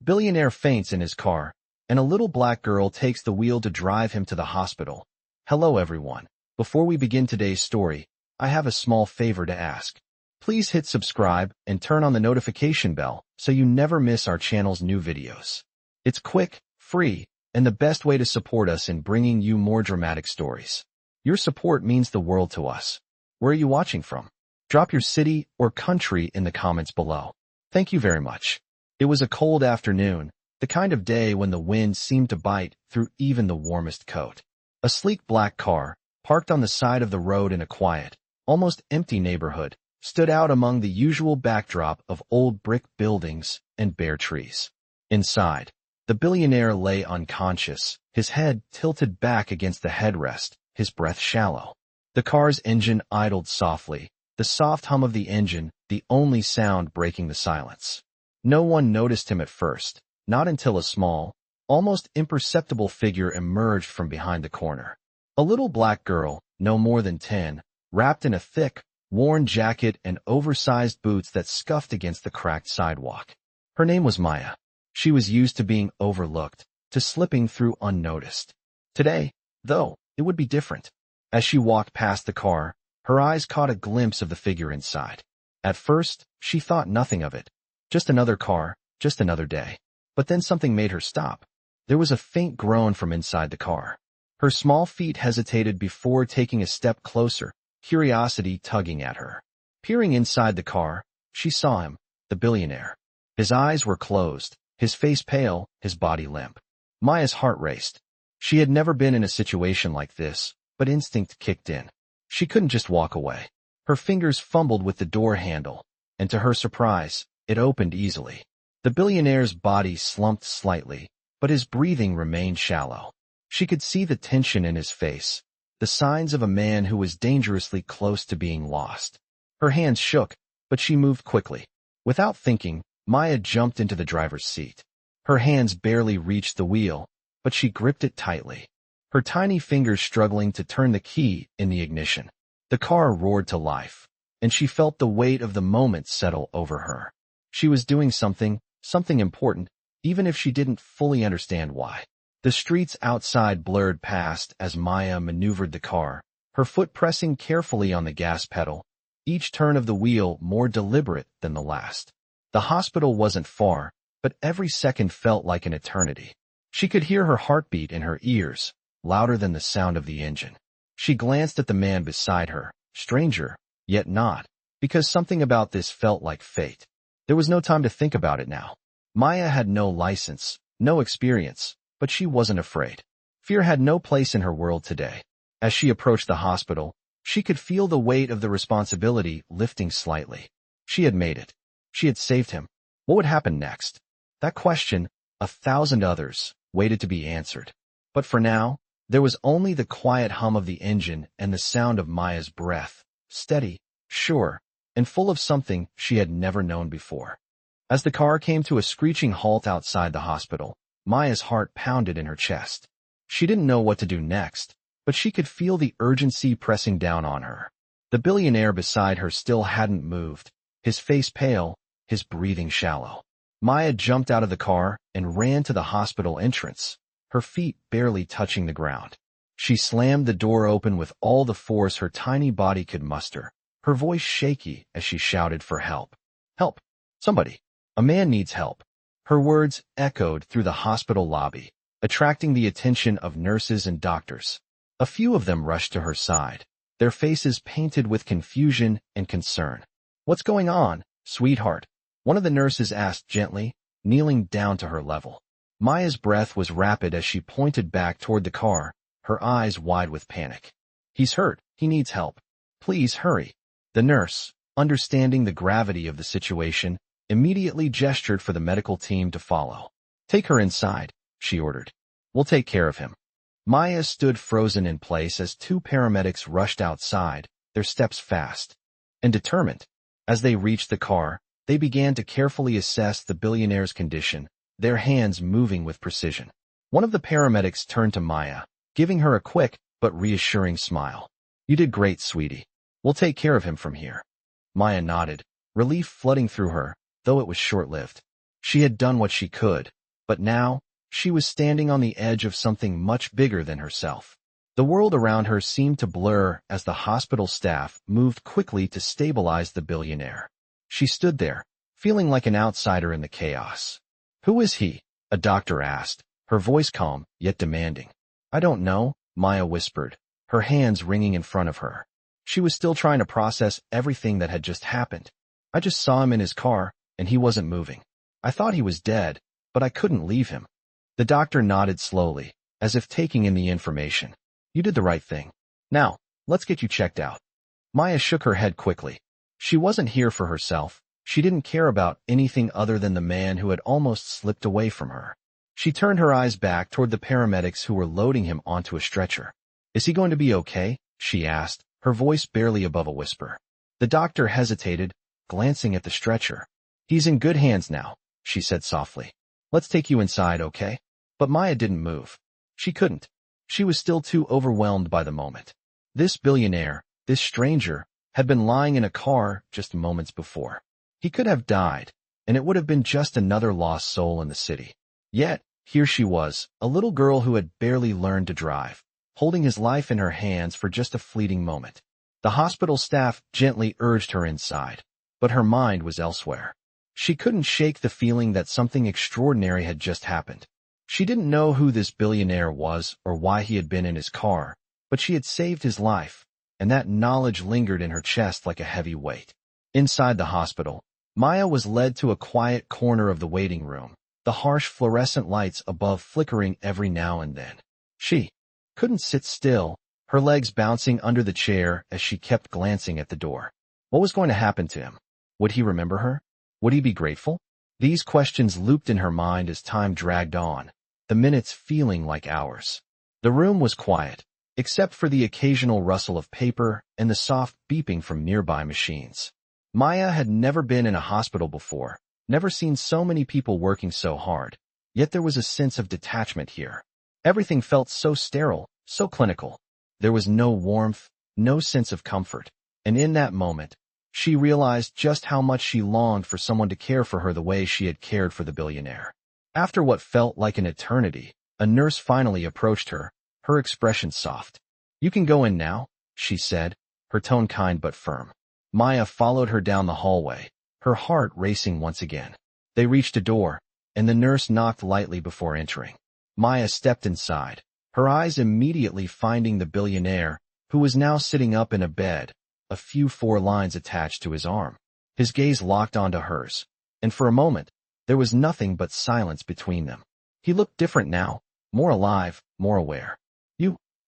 Billionaire faints in his car, and a little black girl takes the wheel to drive him to the hospital. Hello everyone. Before we begin today's story, I have a small favor to ask. Please hit subscribe and turn on the notification bell so you never miss our channel's new videos. It's quick, free, and the best way to support us in bringing you more dramatic stories. Your support means the world to us. Where are you watching from? Drop your city or country in the comments below. Thank you very much. It was a cold afternoon, the kind of day when the wind seemed to bite through even the warmest coat. A sleek black car, parked on the side of the road in a quiet, almost empty neighborhood, stood out among the usual backdrop of old brick buildings and bare trees. Inside, the billionaire lay unconscious, his head tilted back against the headrest, his breath shallow. The car's engine idled softly, the soft hum of the engine the only sound breaking the silence. No one noticed him at first, not until a small, almost imperceptible figure emerged from behind the corner. A little black girl, no more than 10, wrapped in a thick, worn jacket and oversized boots that scuffed against the cracked sidewalk. Her name was Maya. She was used to being overlooked, to slipping through unnoticed. Today, though, it would be different. As she walked past the car, her eyes caught a glimpse of the figure inside. At first, she thought nothing of it. Just another car, just another day. But then something made her stop. There was a faint groan from inside the car. Her small feet hesitated before taking a step closer, curiosity tugging at her. Peering inside the car, she saw him, the billionaire. His eyes were closed, his face pale, his body limp. Maya's heart raced. She had never been in a situation like this, but instinct kicked in. She couldn't just walk away. Her fingers fumbled with the door handle, and to her surprise, it opened easily. The billionaire's body slumped slightly, but his breathing remained shallow. She could see the tension in his face, the signs of a man who was dangerously close to being lost. Her hands shook, but she moved quickly. Without thinking, Maya jumped into the driver's seat. Her hands barely reached the wheel, but she gripped it tightly, her tiny fingers struggling to turn the key in the ignition. The car roared to life, and she felt the weight of the moment settle over her. She was doing something important, even if she didn't fully understand why. The streets outside blurred past as Maya maneuvered the car, her foot pressing carefully on the gas pedal, each turn of the wheel more deliberate than the last. The hospital wasn't far, but every second felt like an eternity. She could hear her heartbeat in her ears, louder than the sound of the engine. She glanced at the man beside her, stranger, yet not, because something about this felt like fate. There was no time to think about it now. Maya had no license, no experience, but she wasn't afraid. Fear had no place in her world today. As she approached the hospital, she could feel the weight of the responsibility lifting slightly. She had made it. She had saved him. What would happen next? That question, 1,000 others, waited to be answered. But for now, there was only the quiet hum of the engine and the sound of Maya's breath, steady, sure, and full of something she had never known before. As the car came to a screeching halt outside the hospital, Maya's heart pounded in her chest. She didn't know what to do next, but she could feel the urgency pressing down on her. The billionaire beside her still hadn't moved, his face pale, his breathing shallow. Maya jumped out of the car and ran to the hospital entrance, her feet barely touching the ground. She slammed the door open with all the force her tiny body could muster, her voice shaky as she shouted for help. Help! Somebody! A man needs help. Her words echoed through the hospital lobby, attracting the attention of nurses and doctors. A few of them rushed to her side, their faces painted with confusion and concern. What's going on, sweetheart? One of the nurses asked gently, kneeling down to her level. Maya's breath was rapid as she pointed back toward the car, her eyes wide with panic. He's hurt. He needs help. Please hurry. The nurse, understanding the gravity of the situation, immediately gestured for the medical team to follow. Take her inside, she ordered. We'll take care of him. Maya stood frozen in place as two paramedics rushed outside, their steps fast and determined. As they reached the car, they began to carefully assess the billionaire's condition, their hands moving with precision. One of the paramedics turned to Maya, giving her a quick but reassuring smile. You did great, sweetie. We'll take care of him from here. Maya nodded, relief flooding through her, though it was short-lived. She had done what she could, but now, she was standing on the edge of something much bigger than herself. The world around her seemed to blur as the hospital staff moved quickly to stabilize the billionaire. She stood there, feeling like an outsider in the chaos. "Who is he?" a doctor asked, her voice calm, yet demanding. "I don't know," Maya whispered, her hands wringing in front of her. She was still trying to process everything that had just happened. "I just saw him in his car, and he wasn't moving. I thought he was dead, but I couldn't leave him." The doctor nodded slowly, as if taking in the information. "You did the right thing. Now, let's get you checked out." Maya shook her head quickly. She wasn't here for herself. She didn't care about anything other than the man who had almost slipped away from her. She turned her eyes back toward the paramedics who were loading him onto a stretcher. "Is he going to be okay?" she asked, her voice barely above a whisper. The doctor hesitated, glancing at the stretcher. "He's in good hands now," she said softly. "Let's take you inside, okay?" But Maya didn't move. She couldn't. She was still too overwhelmed by the moment. This billionaire, this stranger, had been lying in a car just moments before. He could have died, and it would have been just another lost soul in the city. Yet, here she was, a little girl who had barely learned to drive, holding his life in her hands for just a fleeting moment. The hospital staff gently urged her inside, but her mind was elsewhere. She couldn't shake the feeling that something extraordinary had just happened. She didn't know who this billionaire was or why he had been in his car, but she had saved his life, and that knowledge lingered in her chest like a heavy weight. Inside the hospital, Maya was led to a quiet corner of the waiting room, the harsh fluorescent lights above flickering every now and then. She couldn't sit still, her legs bouncing under the chair as she kept glancing at the door. What was going to happen to him? Would he remember her? Would he be grateful? These questions looped in her mind as time dragged on, the minutes feeling like hours. The room was quiet, except for the occasional rustle of paper and the soft beeping from nearby machines. Maya had never been in a hospital before, never seen so many people working so hard, yet there was a sense of detachment here. Everything felt so sterile, so clinical. There was no warmth, no sense of comfort, and in that moment, she realized just how much she longed for someone to care for her the way she had cared for the billionaire. After what felt like an eternity, a nurse finally approached her, her expression soft. "You can go in now," she said, her tone kind but firm. Maya followed her down the hallway, her heart racing once again. They reached a door, and the nurse knocked lightly before entering. Maya stepped inside, her eyes immediately finding the billionaire, who was now sitting up in a bed, a few 4 lines attached to his arm. His gaze locked onto hers, and for a moment, there was nothing but silence between them. He looked different now, more alive, more aware.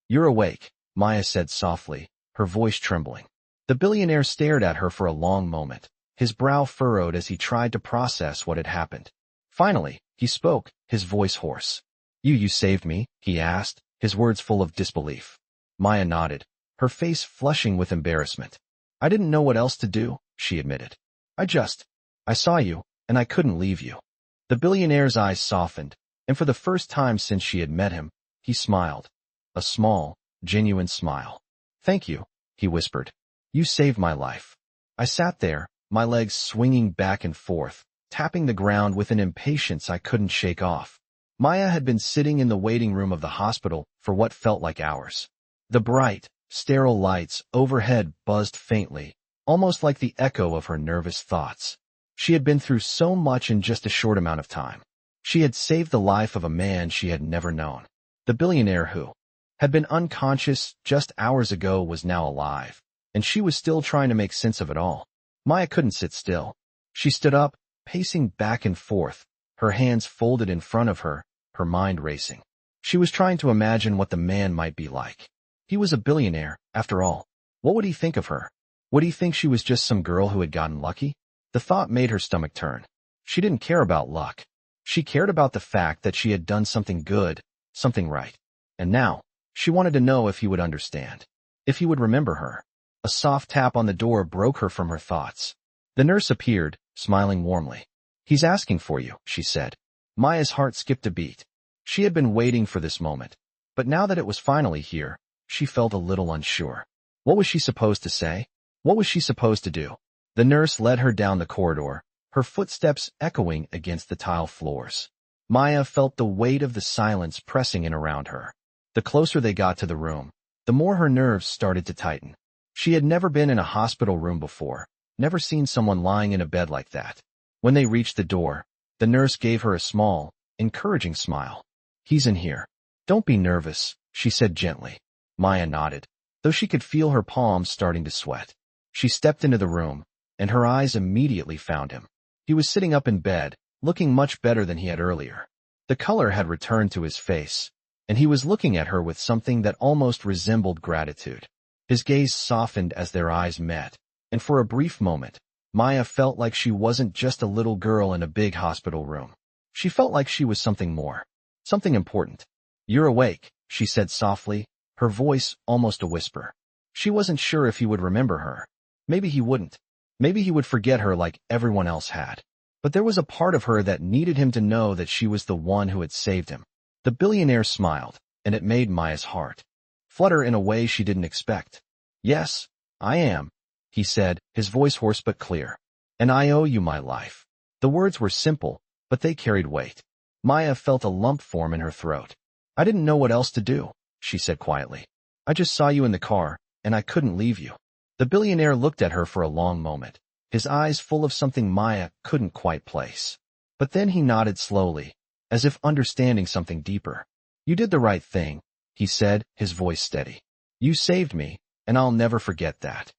You're awake," Maya said softly, her voice trembling. The billionaire stared at her for a long moment, his brow furrowed as he tried to process what had happened. Finally, he spoke, his voice hoarse. You saved me?" he asked, his words full of disbelief. Maya nodded, her face flushing with embarrassment. "I didn't know what else to do," she admitted. I saw you, and I couldn't leave you." The billionaire's eyes softened, and for the first time since she had met him, he smiled. A small, genuine smile. "Thank you," he whispered. "You saved my life." I sat there, my legs swinging back and forth, tapping the ground with an impatience I couldn't shake off. Maya had been sitting in the waiting room of the hospital for what felt like hours. The bright, sterile lights overhead buzzed faintly, almost like the echo of her nervous thoughts. She had been through so much in just a short amount of time. She had saved the life of a man she had never known. The billionaire who had been unconscious just hours ago was now alive, and she was still trying to make sense of it all. Maya couldn't sit still. She stood up, pacing back and forth, her hands folded in front of her, her mind racing. She was trying to imagine what the man might be like. He was a billionaire, after all. What would he think of her? Would he think she was just some girl who had gotten lucky? The thought made her stomach turn. She didn't care about luck. She cared about the fact that she had done something good, something right. And now, she wanted to know if he would understand, if he would remember her. A soft tap on the door broke her from her thoughts. The nurse appeared, smiling warmly. "He's asking for you," she said. Maya's heart skipped a beat. She had been waiting for this moment, but now that it was finally here, she felt a little unsure. What was she supposed to say? What was she supposed to do? The nurse led her down the corridor, her footsteps echoing against the tile floors. Maya felt the weight of the silence pressing in around her. The closer they got to the room, the more her nerves started to tighten. She had never been in a hospital room before, never seen someone lying in a bed like that. When they reached the door, the nurse gave her a small, encouraging smile. "He's in here. Don't be nervous," she said gently. Maya nodded, though she could feel her palms starting to sweat. She stepped into the room, and her eyes immediately found him. He was sitting up in bed, looking much better than he had earlier. The color had returned to his face, and he was looking at her with something that almost resembled gratitude. His gaze softened as their eyes met, and for a brief moment, Maya felt like she wasn't just a little girl in a big hospital room. She felt like she was something more, something important. "You're awake," she said softly, her voice almost a whisper. She wasn't sure if he would remember her. Maybe he wouldn't. Maybe he would forget her like everyone else had. But there was a part of her that needed him to know that she was the one who had saved him. The billionaire smiled, and it made Maya's heart flutter in a way she didn't expect. "Yes, I am," he said, his voice hoarse but clear. "And I owe you my life." The words were simple, but they carried weight. Maya felt a lump form in her throat. "I didn't know what else to do," she said quietly. "I just saw you in the car, and I couldn't leave you." The billionaire looked at her for a long moment, his eyes full of something Maya couldn't quite place. But then he nodded slowly, as if understanding something deeper. "You did the right thing," he said, his voice steady. "You saved me, and I'll never forget that."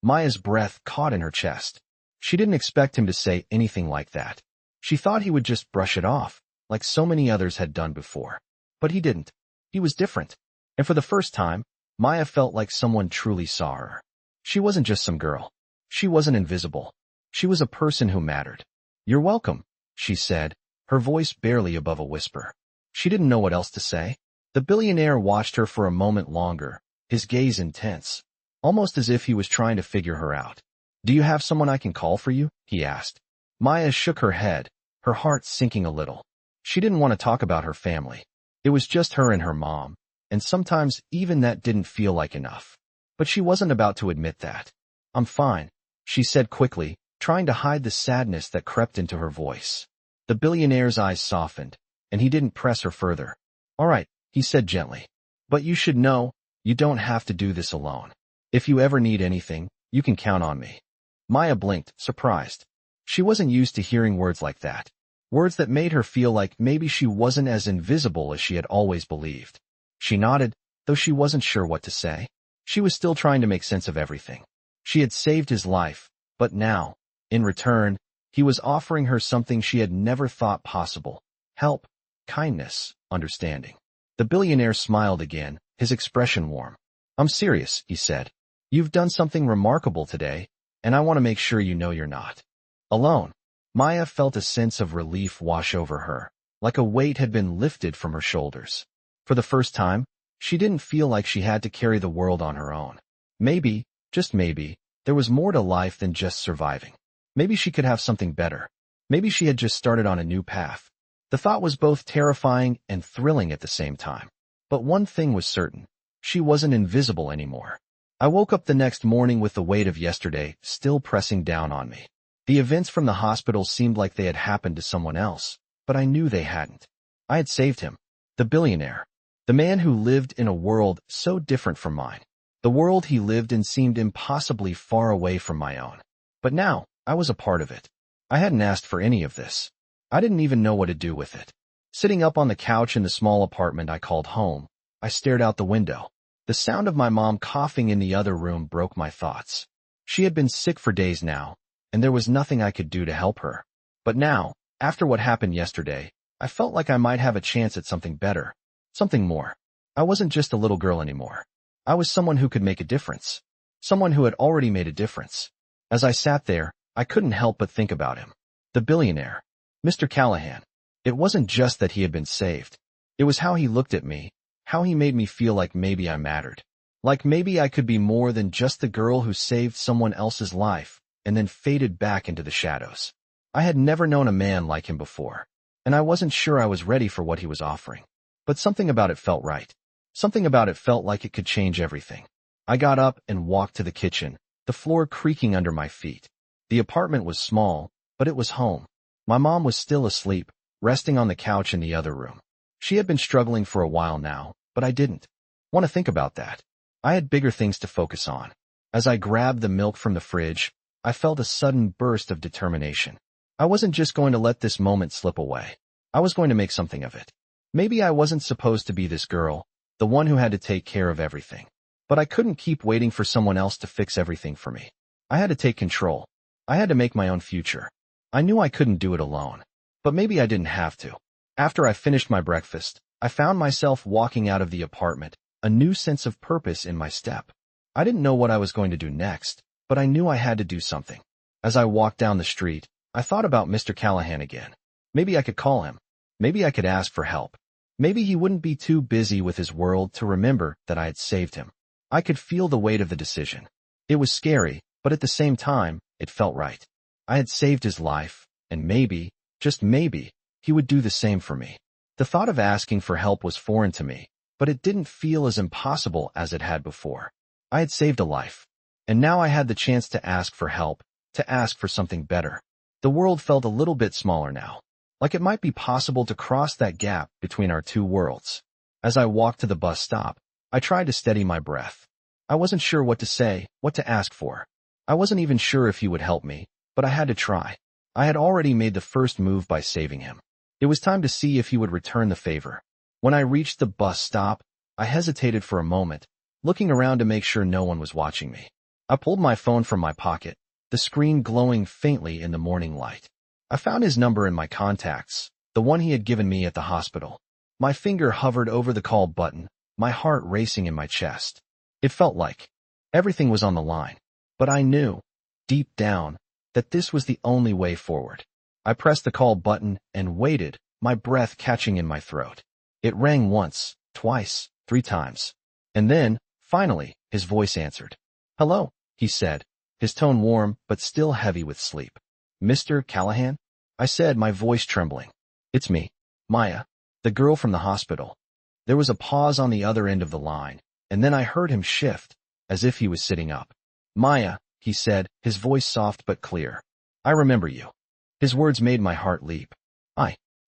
Maya's breath caught in her chest. She didn't expect him to say anything like that. She thought he would just brush it off, like so many others had done before. But he didn't. He was different. And for the first time, Maya felt like someone truly saw her. She wasn't just some girl. She wasn't invisible. She was a person who mattered. "You're welcome," she said, her voice barely above a whisper. She didn't know what else to say. The billionaire watched her for a moment longer, his gaze intense, almost as if he was trying to figure her out. "Do you have someone I can call for you?" he asked. Maya shook her head, her heart sinking a little. She didn't want to talk about her family. It was just her and her mom, and sometimes even that didn't feel like enough. But she wasn't about to admit that. "I'm fine," she said quickly, trying to hide the sadness that crept into her voice. The billionaire's eyes softened, and he didn't press her further. "All right," he said gently. "But you should know, you don't have to do this alone. If you ever need anything, you can count on me." Maya blinked, surprised. She wasn't used to hearing words like that. Words that made her feel like maybe she wasn't as invisible as she had always believed. She nodded, though she wasn't sure what to say. She was still trying to make sense of everything. She had saved his life, but now, in return, he was offering her something she had never thought possible. Help, kindness, understanding. The billionaire smiled again, his expression warm. "I'm serious," he said. "You've done something remarkable today, and I want to make sure you know you're not alone." Maya felt a sense of relief wash over her, like a weight had been lifted from her shoulders. For the first time, she didn't feel like she had to carry the world on her own. Maybe, just maybe, there was more to life than just surviving. Maybe she could have something better. Maybe she had just started on a new path. The thought was both terrifying and thrilling at the same time. But one thing was certain. She wasn't invisible anymore. I woke up the next morning with the weight of yesterday still pressing down on me. The events from the hospital seemed like they had happened to someone else, but I knew they hadn't. I had saved him. The billionaire. The man who lived in a world so different from mine. The world he lived in seemed impossibly far away from my own. But now, I was a part of it. I hadn't asked for any of this. I didn't even know what to do with it. Sitting up on the couch in the small apartment I called home, I stared out the window. The sound of my mom coughing in the other room broke my thoughts. She had been sick for days now, and there was nothing I could do to help her. But now, after what happened yesterday, I felt like I might have a chance at something better. Something more. I wasn't just a little girl anymore. I was someone who could make a difference. Someone who had already made a difference. As I sat there, I couldn't help but think about him. The billionaire. Mr. Callahan. It wasn't just that he had been saved. It was how he looked at me, how he made me feel like maybe I mattered. Like maybe I could be more than just the girl who saved someone else's life and then faded back into the shadows. I had never known a man like him before, and I wasn't sure I was ready for what he was offering. But something about it felt right. Something about it felt like it could change everything. I got up and walked to the kitchen, the floor creaking under my feet. The apartment was small, but it was home. My mom was still asleep, resting on the couch in the other room. She had been struggling for a while now, but I didn't want to think about that. I had bigger things to focus on. As I grabbed the milk from the fridge, I felt a sudden burst of determination. I wasn't just going to let this moment slip away. I was going to make something of it. Maybe I wasn't supposed to be this girl, the one who had to take care of everything. But I couldn't keep waiting for someone else to fix everything for me. I had to take control. I had to make my own future. I knew I couldn't do it alone. But maybe I didn't have to. After I finished my breakfast, I found myself walking out of the apartment, a new sense of purpose in my step. I didn't know what I was going to do next, but I knew I had to do something. As I walked down the street, I thought about Mr. Callahan again. Maybe I could call him. Maybe I could ask for help. Maybe he wouldn't be too busy with his world to remember that I had saved him. I could feel the weight of the decision. It was scary, but at the same time, it felt right. I had saved his life, and maybe, just maybe, he would do the same for me. The thought of asking for help was foreign to me, but it didn't feel as impossible as it had before. I had saved a life, and now I had the chance to ask for help, to ask for something better. The world felt a little bit smaller now, like it might be possible to cross that gap between our two worlds. As I walked to the bus stop, I tried to steady my breath. I wasn't sure what to say, what to ask for. I wasn't even sure if he would help me, but I had to try. I had already made the first move by saving him. It was time to see if he would return the favor. When I reached the bus stop, I hesitated for a moment, looking around to make sure no one was watching me. I pulled my phone from my pocket, the screen glowing faintly in the morning light. I found his number in my contacts, the one he had given me at the hospital. My finger hovered over the call button, my heart racing in my chest. It felt like everything was on the line, but I knew, deep down, that this was the only way forward. I pressed the call button and waited, my breath catching in my throat. It rang once, twice, 3 times. And then, finally, his voice answered. "Hello," he said, his tone warm but still heavy with sleep. "Mr. Callahan?" I said, my voice trembling. "It's me, Maya, the girl from the hospital." There was a pause on the other end of the line, and then I heard him shift, as if he was sitting up. "Maya," he said, his voice soft but clear. "I remember you." His words made my heart leap.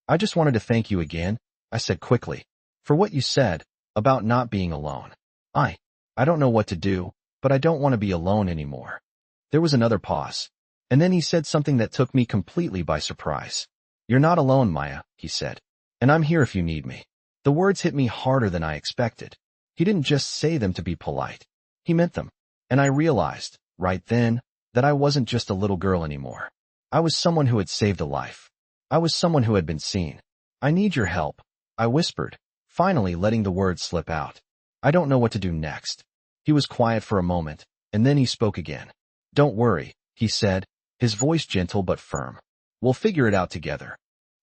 I just wanted to thank you again," I said quickly, "for what you said about not being alone. I don't know what to do, but I don't want to be alone anymore." There was another pause, and then he said something that took me completely by surprise. "You're not alone, Maya," he said, "and I'm here if you need me." The words hit me harder than I expected. He didn't just say them to be polite. He meant them, and I realized, right then, that I wasn't just a little girl anymore. I was someone who had saved a life. I was someone who had been seen. "I need your help," I whispered, finally letting the words slip out. "I don't know what to do next." He was quiet for a moment, and then he spoke again. "Don't worry," he said, his voice gentle but firm. "We'll figure it out together."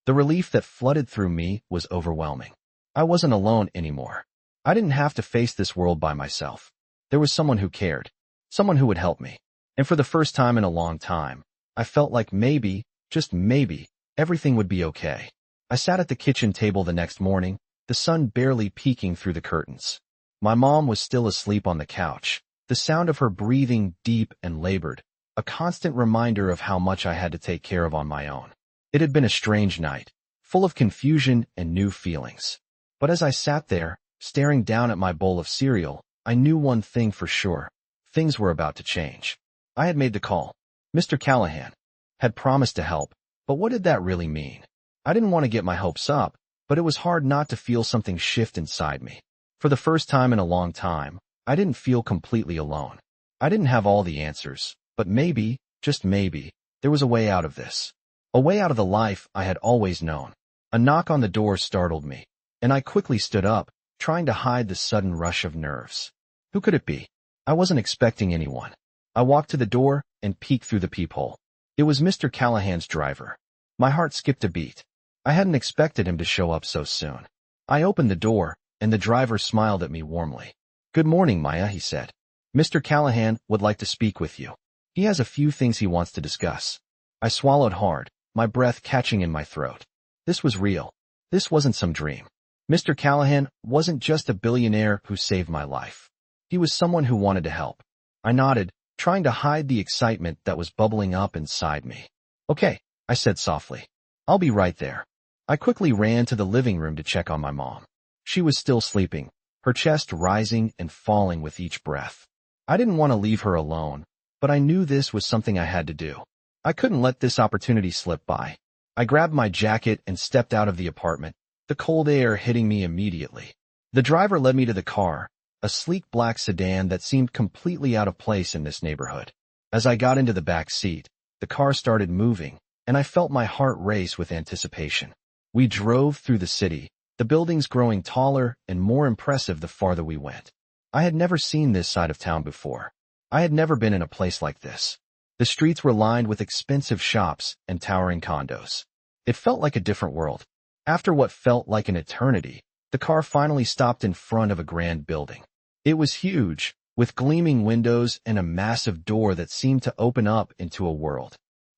The relief that flooded through me was overwhelming. I wasn't alone anymore. I didn't have to face this world by myself. There was someone who cared, someone who would help me. And for the first time in a long time, I felt like maybe, just maybe, everything would be okay. I sat at the kitchen table the next morning, the sun barely peeking through the curtains. My mom was still asleep on the couch, the sound of her breathing deep and labored, a constant reminder of how much I had to take care of on my own. It had been a strange night, full of confusion and new feelings. But as I sat there, staring down at my bowl of cereal, I knew one thing for sure. Things were about to change. I had made the call. Mr. Callahan had promised to help, but what did that really mean? I didn't want to get my hopes up, but it was hard not to feel something shift inside me. For the first time in a long time, I didn't feel completely alone. I didn't have all the answers, but maybe, just maybe, there was a way out of this. A way out of the life I had always known. A knock on the door startled me, and I quickly stood up, trying to hide the sudden rush of nerves. Who could it be? I wasn't expecting anyone. I walked to the door and peeked through the peephole. It was Mr. Callahan's driver. My heart skipped a beat. I hadn't expected him to show up so soon. I opened the door, and the driver smiled at me warmly. "Good morning, Maya," he said. "Mr. Callahan would like to speak with you. He has a few things he wants to discuss." I swallowed hard, my breath catching in my throat. This was real. This wasn't some dream. Mr. Callahan wasn't just a billionaire who saved my life. He was someone who wanted to help. I nodded, trying to hide the excitement that was bubbling up inside me. "Okay," I said softly. I'll be right there. I quickly ran to the living room to check on my mom. She was still sleeping, her chest rising and falling with each breath. I didn't want to leave her alone, but I knew this was something I had to do. I couldn't let this opportunity slip by. I grabbed my jacket and stepped out of the apartment, the cold air hitting me immediately. The driver led me to the car, a sleek black sedan that seemed completely out of place in this neighborhood. As I got into the back seat, the car started moving, and I felt my heart race with anticipation. We drove through the city, the buildings growing taller and more impressive the farther we went. I had never seen this side of town before. I had never been in a place like this. The streets were lined with expensive shops and towering condos. It felt like a different world. After what felt like an eternity, the car finally stopped in front of a grand building. It was huge, with gleaming windows and a massive door that seemed to open up into a world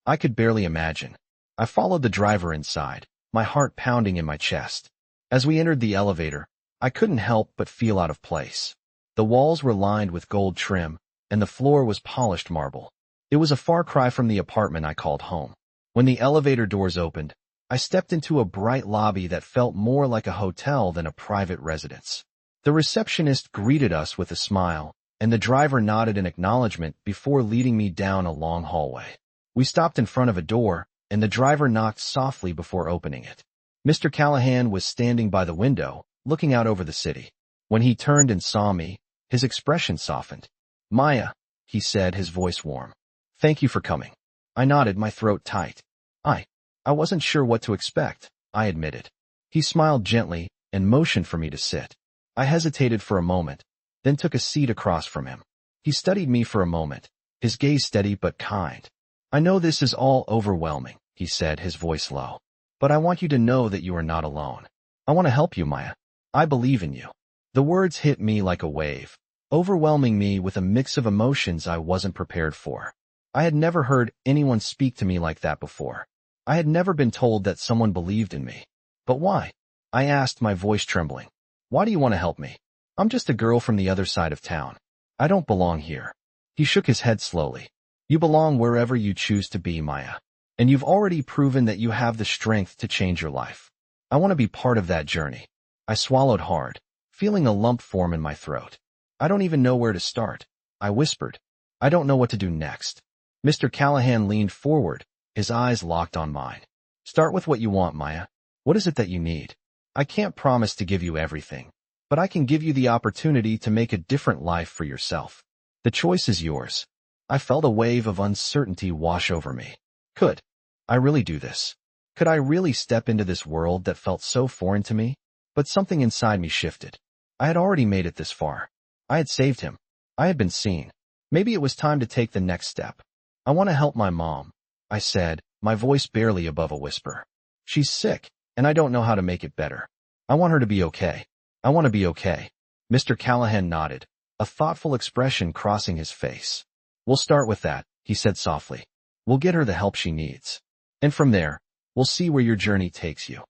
I could barely imagine. I followed the driver inside, my heart pounding in my chest. As we entered the elevator, I couldn't help but feel out of place. The walls were lined with gold trim, and the floor was polished marble. It was a far cry from the apartment I called home. When the elevator doors opened, I stepped into a bright lobby that felt more like a hotel than a private residence. The receptionist greeted us with a smile, and the driver nodded in acknowledgement before leading me down a long hallway. We stopped in front of a door, and the driver knocked softly before opening it. Mr. Callahan was standing by the window, looking out over the city. When he turned and saw me, his expression softened. "Maya," he said, his voice warm. "Thank you for coming." I nodded, my throat tight. I wasn't sure what to expect, I admitted. He smiled gently and motioned for me to sit. I hesitated for a moment, then took a seat across from him. He studied me for a moment, his gaze steady but kind. "I know this is all overwhelming," he said, his voice low. "But I want you to know that you are not alone. I want to help you, Maya. I believe in you." The words hit me like a wave, overwhelming me with a mix of emotions I wasn't prepared for. I had never heard anyone speak to me like that before. I had never been told that someone believed in me. "But why?" I asked, my voice trembling. "Why do you want to help me? I'm just a girl from the other side of town. I don't belong here." He shook his head slowly. "You belong wherever you choose to be, Maya. And you've already proven that you have the strength to change your life. I want to be part of that journey." I swallowed hard, feeling a lump form in my throat. "I don't even know where to start," I whispered. "I don't know what to do next." Mr. Callahan leaned forward, his eyes locked on mine. "Start with what you want, Maya. What is it that you need? I can't promise to give you everything, but I can give you the opportunity to make a different life for yourself. The choice is yours." I felt a wave of uncertainty wash over me. Could I really do this? Could I really step into this world that felt so foreign to me? But something inside me shifted. I had already made it this far. I had saved him. I had been seen. Maybe it was time to take the next step. "I want to help my mom," I said, my voice barely above a whisper. "She's sick, and I don't know how to make it better. I want her to be okay. I want to be okay." Mr. Callahan nodded, a thoughtful expression crossing his face. "We'll start with that," he said softly. "We'll get her the help she needs. And from there, we'll see where your journey takes you."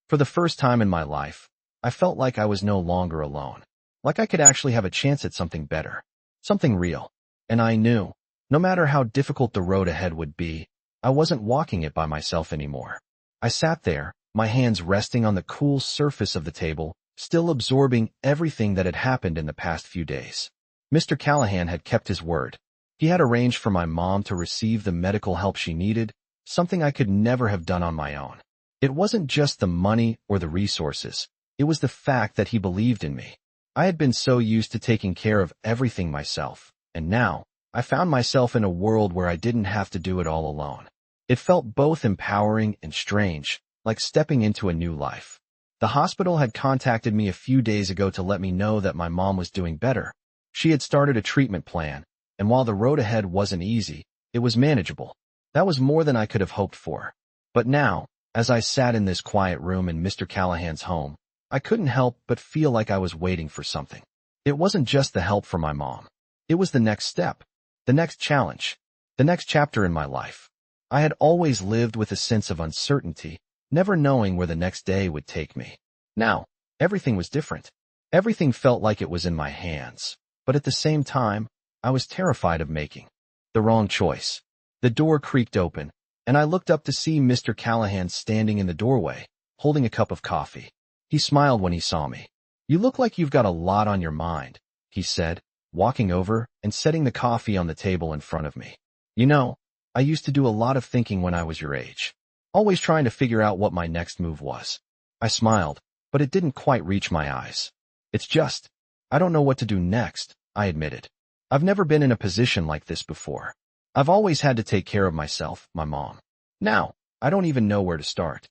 For the first time in my life, I felt like I was no longer alone. Like I could actually have a chance at something better. Something real. And I knew, no matter how difficult the road ahead would be, I wasn't walking it by myself anymore. I sat there, my hands resting on the cool surface of the table, still absorbing everything that had happened in the past few days. Mr. Callahan had kept his word. He had arranged for my mom to receive the medical help she needed, something I could never have done on my own. It wasn't just the money or the resources. It was the fact that he believed in me. I had been so used to taking care of everything myself, and now, I found myself in a world where I didn't have to do it all alone. It felt both empowering and strange, like stepping into a new life. The hospital had contacted me a few days ago to let me know that my mom was doing better. She had started a treatment plan, and while the road ahead wasn't easy, it was manageable. That was more than I could have hoped for. But now, as I sat in this quiet room in Mr. Callahan's home, I couldn't help but feel like I was waiting for something. It wasn't just the help from my mom. It was the next step, the next challenge, the next chapter in my life. I had always lived with a sense of uncertainty, never knowing where the next day would take me. Now, everything was different. Everything felt like it was in my hands, but at the same time, I was terrified of making the wrong choice. The door creaked open, and I looked up to see Mr. Callahan standing in the doorway, holding a cup of coffee. He smiled when he saw me. "You look like you've got a lot on your mind," he said, walking over and setting the coffee on the table in front of me. "You know, I used to do a lot of thinking when I was your age, always trying to figure out what my next move was." I smiled, but it didn't quite reach my eyes. "It's just, I don't know what to do next," I admitted. "I've never been in a position like this before. I've always had to take care of myself, my mom. Now, I don't even know where to start."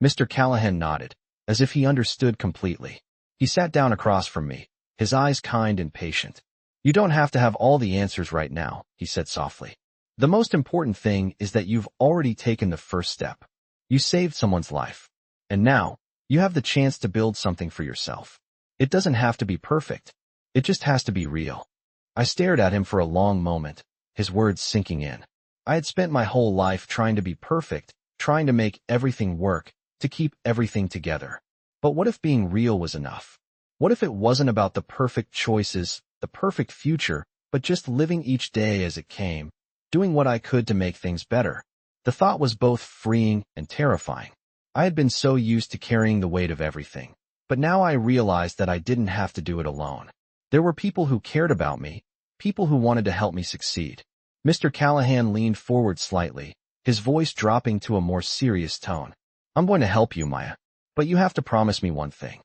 Mr. Callahan nodded, as if he understood completely. He sat down across from me, his eyes kind and patient. "You don't have to have all the answers right now," he said softly. "The most important thing is that you've already taken the first step. You saved someone's life. And now, you have the chance to build something for yourself. It doesn't have to be perfect. It just has to be real." I stared at him for a long moment, his words sinking in. I had spent my whole life trying to be perfect, trying to make everything work, to keep everything together. But what if being real was enough? What if it wasn't about the perfect choices, the perfect future, but just living each day as it came, doing what I could to make things better? The thought was both freeing and terrifying. I had been so used to carrying the weight of everything, but now I realized that I didn't have to do it alone. There were people who cared about me, people who wanted to help me succeed. Mr. Callahan leaned forward slightly, his voice dropping to a more serious tone. "I'm going to help you, Maya, but you have to promise me one thing."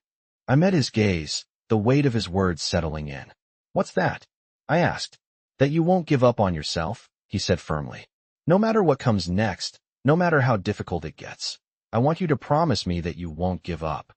I met his gaze, the weight of his words settling in. "What's that?" I asked. "That you won't give up on yourself," he said firmly. "No matter what comes next, no matter how difficult it gets, I want you to promise me that you won't give up."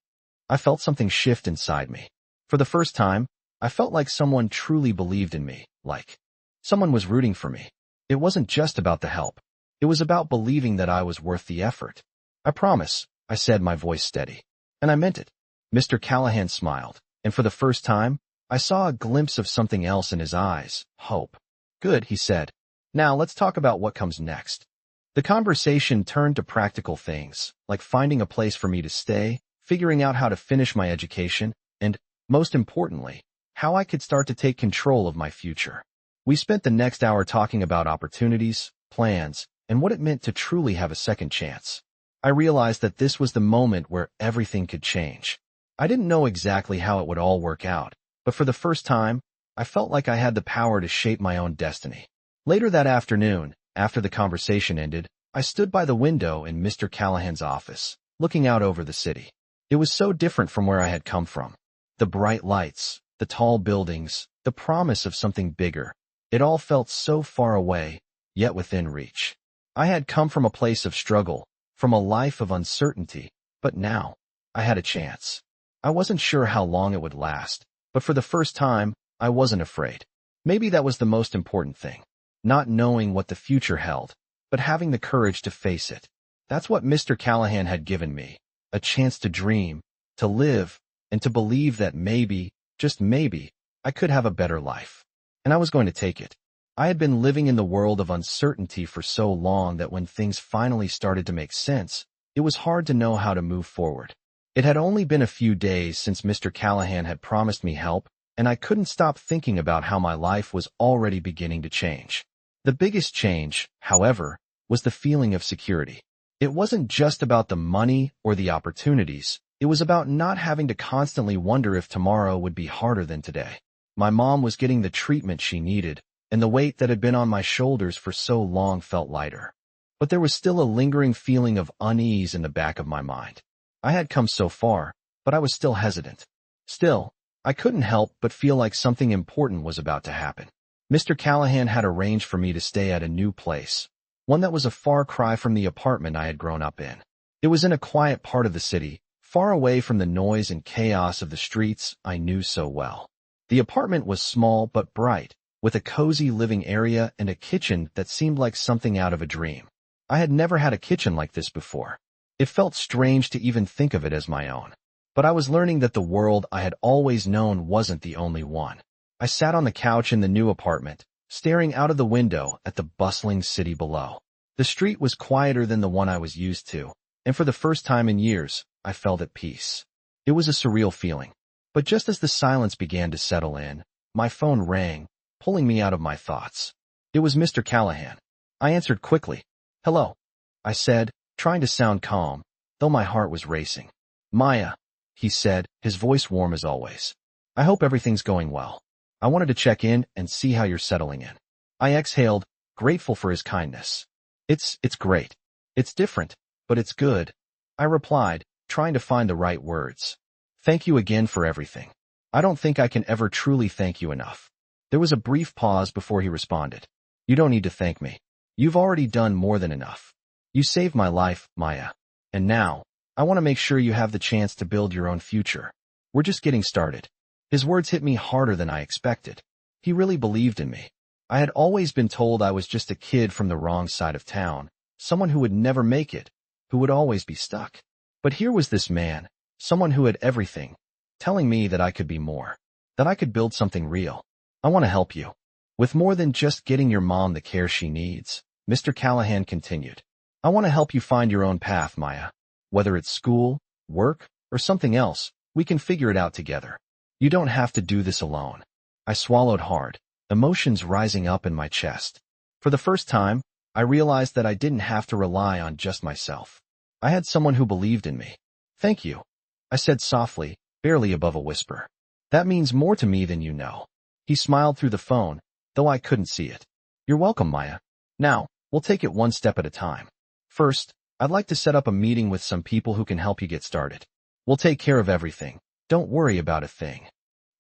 I felt something shift inside me. For the first time, I felt like someone truly believed in me, like someone was rooting for me. It wasn't just about the help. It was about believing that I was worth the effort. "I promise," I said, my voice steady. And I meant it. Mr. Callahan smiled, and for the first time, I saw a glimpse of something else in his eyes, hope. "Good," he said. "Now let's talk about what comes next." The conversation turned to practical things, like finding a place for me to stay, figuring out how to finish my education, and, most importantly, how I could start to take control of my future. We spent the next hour talking about opportunities, plans, and what it meant to truly have a second chance. I realized that this was the moment where everything could change. I didn't know exactly how it would all work out, but for the first time, I felt like I had the power to shape my own destiny. Later that afternoon, after the conversation ended, I stood by the window in Mr. Callahan's office, looking out over the city. It was so different from where I had come from. The bright lights, the tall buildings, the promise of something bigger. It all felt so far away, yet within reach. I had come from a place of struggle, from a life of uncertainty, but now, I had a chance. I wasn't sure how long it would last, but for the first time, I wasn't afraid. Maybe that was the most important thing. Not knowing what the future held, but having the courage to face it. That's what Mr. Callahan had given me, a chance to dream, to live, and to believe that maybe, just maybe, I could have a better life. And I was going to take it. I had been living in the world of uncertainty for so long that when things finally started to make sense, it was hard to know how to move forward. It had only been a few days since Mr. Callahan had promised me help, and I couldn't stop thinking about how my life was already beginning to change. The biggest change, however, was the feeling of security. It wasn't just about the money or the opportunities. It was about not having to constantly wonder if tomorrow would be harder than today. My mom was getting the treatment she needed, and the weight that had been on my shoulders for so long felt lighter. But there was still a lingering feeling of unease in the back of my mind. I had come so far, but I was still hesitant. Still, I couldn't help but feel like something important was about to happen. Mr. Callahan had arranged for me to stay at a new place, one that was a far cry from the apartment I had grown up in. It was in a quiet part of the city, far away from the noise and chaos of the streets I knew so well. The apartment was small but bright, with a cozy living area and a kitchen that seemed like something out of a dream. I had never had a kitchen like this before. It felt strange to even think of it as my own. But I was learning that the world I had always known wasn't the only one. I sat on the couch in the new apartment, staring out of the window at the bustling city below. The street was quieter than the one I was used to, and for the first time in years, I felt at peace. It was a surreal feeling. But just as the silence began to settle in, my phone rang, pulling me out of my thoughts. It was Mr. Callahan. I answered quickly. "Hello." I said, trying to sound calm, though my heart was racing. Maya, he said, his voice warm as always. I hope everything's going well. I wanted to check in and see how you're settling in. I exhaled, grateful for his kindness. It's great. It's different, but it's good, I replied, trying to find the right words. Thank you again for everything. I don't think I can ever truly thank you enough. There was a brief pause before he responded. You don't need to thank me. You've already done more than enough. You saved my life, Maya. And now, I want to make sure you have the chance to build your own future. We're just getting started. His words hit me harder than I expected. He really believed in me. I had always been told I was just a kid from the wrong side of town, someone who would never make it, who would always be stuck. But here was this man, someone who had everything, telling me that I could be more, that I could build something real. I want to help you. With more than just getting your mom the care she needs, Mr. Callahan continued. I want to help you find your own path, Maya. Whether it's school, work, or something else, we can figure it out together. You don't have to do this alone. I swallowed hard, emotions rising up in my chest. For the first time, I realized that I didn't have to rely on just myself. I had someone who believed in me. Thank you, I said softly, barely above a whisper. That means more to me than you know. He smiled through the phone, though I couldn't see it. You're welcome, Maya. Now, we'll take it one step at a time. First, I'd like to set up a meeting with some people who can help you get started. We'll take care of everything. Don't worry about a thing.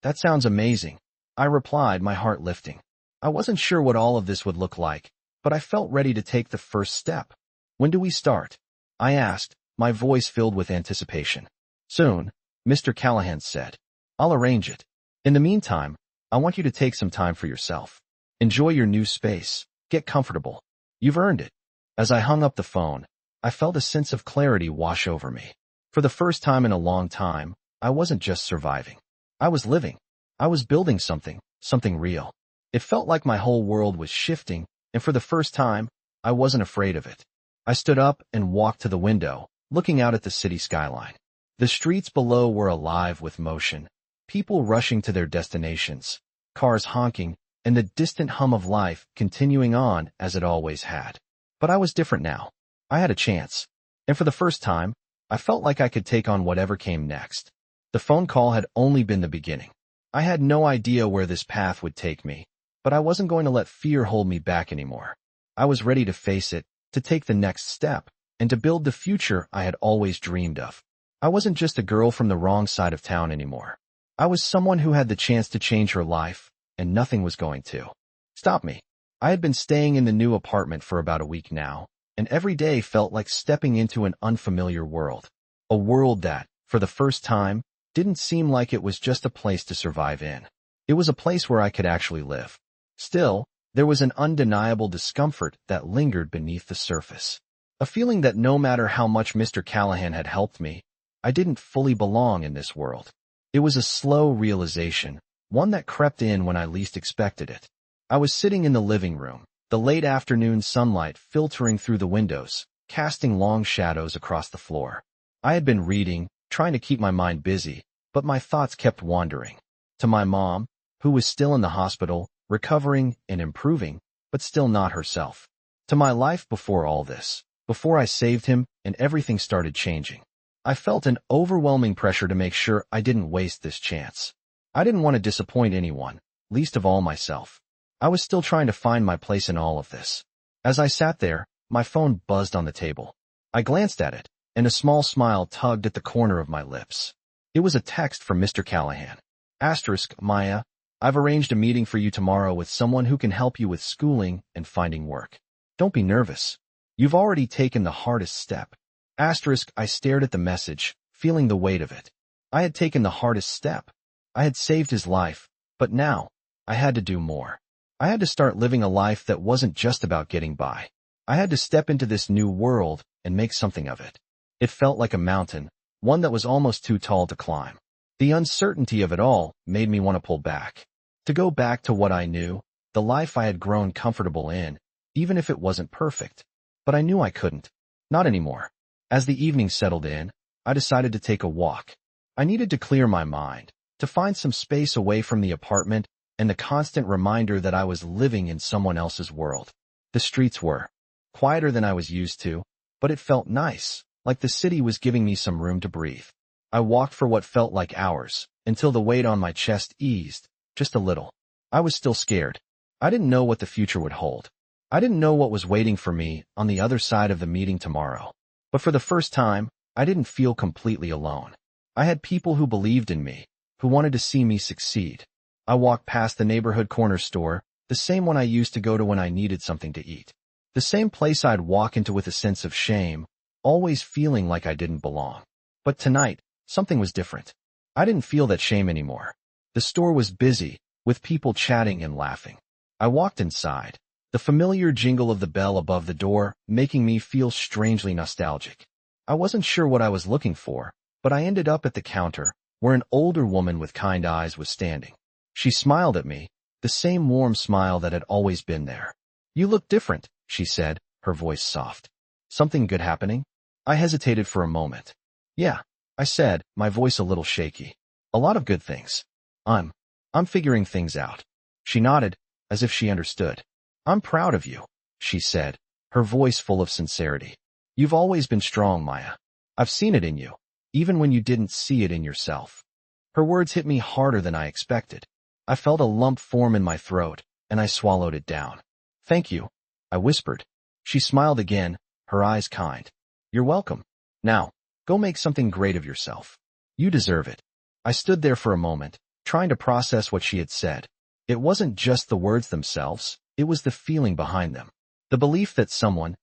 That sounds amazing, I replied, my heart lifting. I wasn't sure what all of this would look like, but I felt ready to take the first step. When do we start? I asked, my voice filled with anticipation. Soon, Mr. Callahan said. I'll arrange it. In the meantime, I want you to take some time for yourself. Enjoy your new space. Get comfortable. You've earned it. As I hung up the phone, I felt a sense of clarity wash over me. For the first time in a long time, I wasn't just surviving. I was living. I was building something real. It felt like my whole world was shifting, and for the first time, I wasn't afraid of it. I stood up and walked to the window, looking out at the city skyline. The streets below were alive with motion, people rushing to their destinations, cars honking, and the distant hum of life continuing on as it always had. But I was different now. I had a chance. And for the first time, I felt like I could take on whatever came next. The phone call had only been the beginning. I had no idea where this path would take me, but I wasn't going to let fear hold me back anymore. I was ready to face it, to take the next step, and to build the future I had always dreamed of. I wasn't just a girl from the wrong side of town anymore. I was someone who had the chance to change her life, and nothing was going to stop me. I had been staying in the new apartment for about a week now, and every day felt like stepping into an unfamiliar world. A world that, for the first time, didn't seem like it was just a place to survive in. It was a place where I could actually live. Still, there was an undeniable discomfort that lingered beneath the surface. A feeling that no matter how much Mr. Callahan had helped me, I didn't fully belong in this world. It was a slow realization, one that crept in when I least expected it. I was sitting in the living room, the late afternoon sunlight filtering through the windows, casting long shadows across the floor. I had been reading, trying to keep my mind busy, but my thoughts kept wandering. To my mom, who was still in the hospital, recovering and improving, but still not herself. To my life before all this, before I saved him and everything started changing. I felt an overwhelming pressure to make sure I didn't waste this chance. I didn't want to disappoint anyone, least of all myself. I was still trying to find my place in all of this. As I sat there, my phone buzzed on the table. I glanced at it, and a small smile tugged at the corner of my lips. It was a text from Mr. Callahan. Maya, I've arranged a meeting for you tomorrow with someone who can help you with schooling and finding work. Don't be nervous. You've already taken the hardest step. I stared at the message, feeling the weight of it. I had taken the hardest step. I had saved his life, but now, I had to do more. I had to start living a life that wasn't just about getting by. I had to step into this new world and make something of it. It felt like a mountain, one that was almost too tall to climb. The uncertainty of it all made me want to pull back. To go back to what I knew, the life I had grown comfortable in, even if it wasn't perfect. But I knew I couldn't. Not anymore. As the evening settled in, I decided to take a walk. I needed to clear my mind, to find some space away from the apartment and the constant reminder that I was living in someone else's world. The streets were quieter than I was used to, but it felt nice, like the city was giving me some room to breathe. I walked for what felt like hours, until the weight on my chest eased, just a little. I was still scared. I didn't know what the future would hold. I didn't know what was waiting for me on the other side of the meeting tomorrow. But for the first time, I didn't feel completely alone. I had people who believed in me, who wanted to see me succeed. I walked past the neighborhood corner store, the same one I used to go to when I needed something to eat. The same place I'd walk into with a sense of shame, always feeling like I didn't belong. But tonight, something was different. I didn't feel that shame anymore. The store was busy, with people chatting and laughing. I walked inside, the familiar jingle of the bell above the door making me feel strangely nostalgic. I wasn't sure what I was looking for, but I ended up at the counter, where an older woman with kind eyes was standing. She smiled at me, the same warm smile that had always been there. "You look different," she said, her voice soft. "Something good happening?" I hesitated for a moment. "Yeah," I said, my voice a little shaky. "A lot of good things. I'm figuring things out." She nodded, as if she understood. "I'm proud of you," she said, her voice full of sincerity. "You've always been strong, Maya. I've seen it in you, even when you didn't see it in yourself." Her words hit me harder than I expected. I felt a lump form in my throat, and I swallowed it down. "Thank you," I whispered. She smiled again, her eyes kind. "You're welcome. Now, go make something great of yourself. You deserve it." I stood there for a moment, trying to process what she had said. It wasn't just the words themselves, it was the feeling behind them. The belief that someone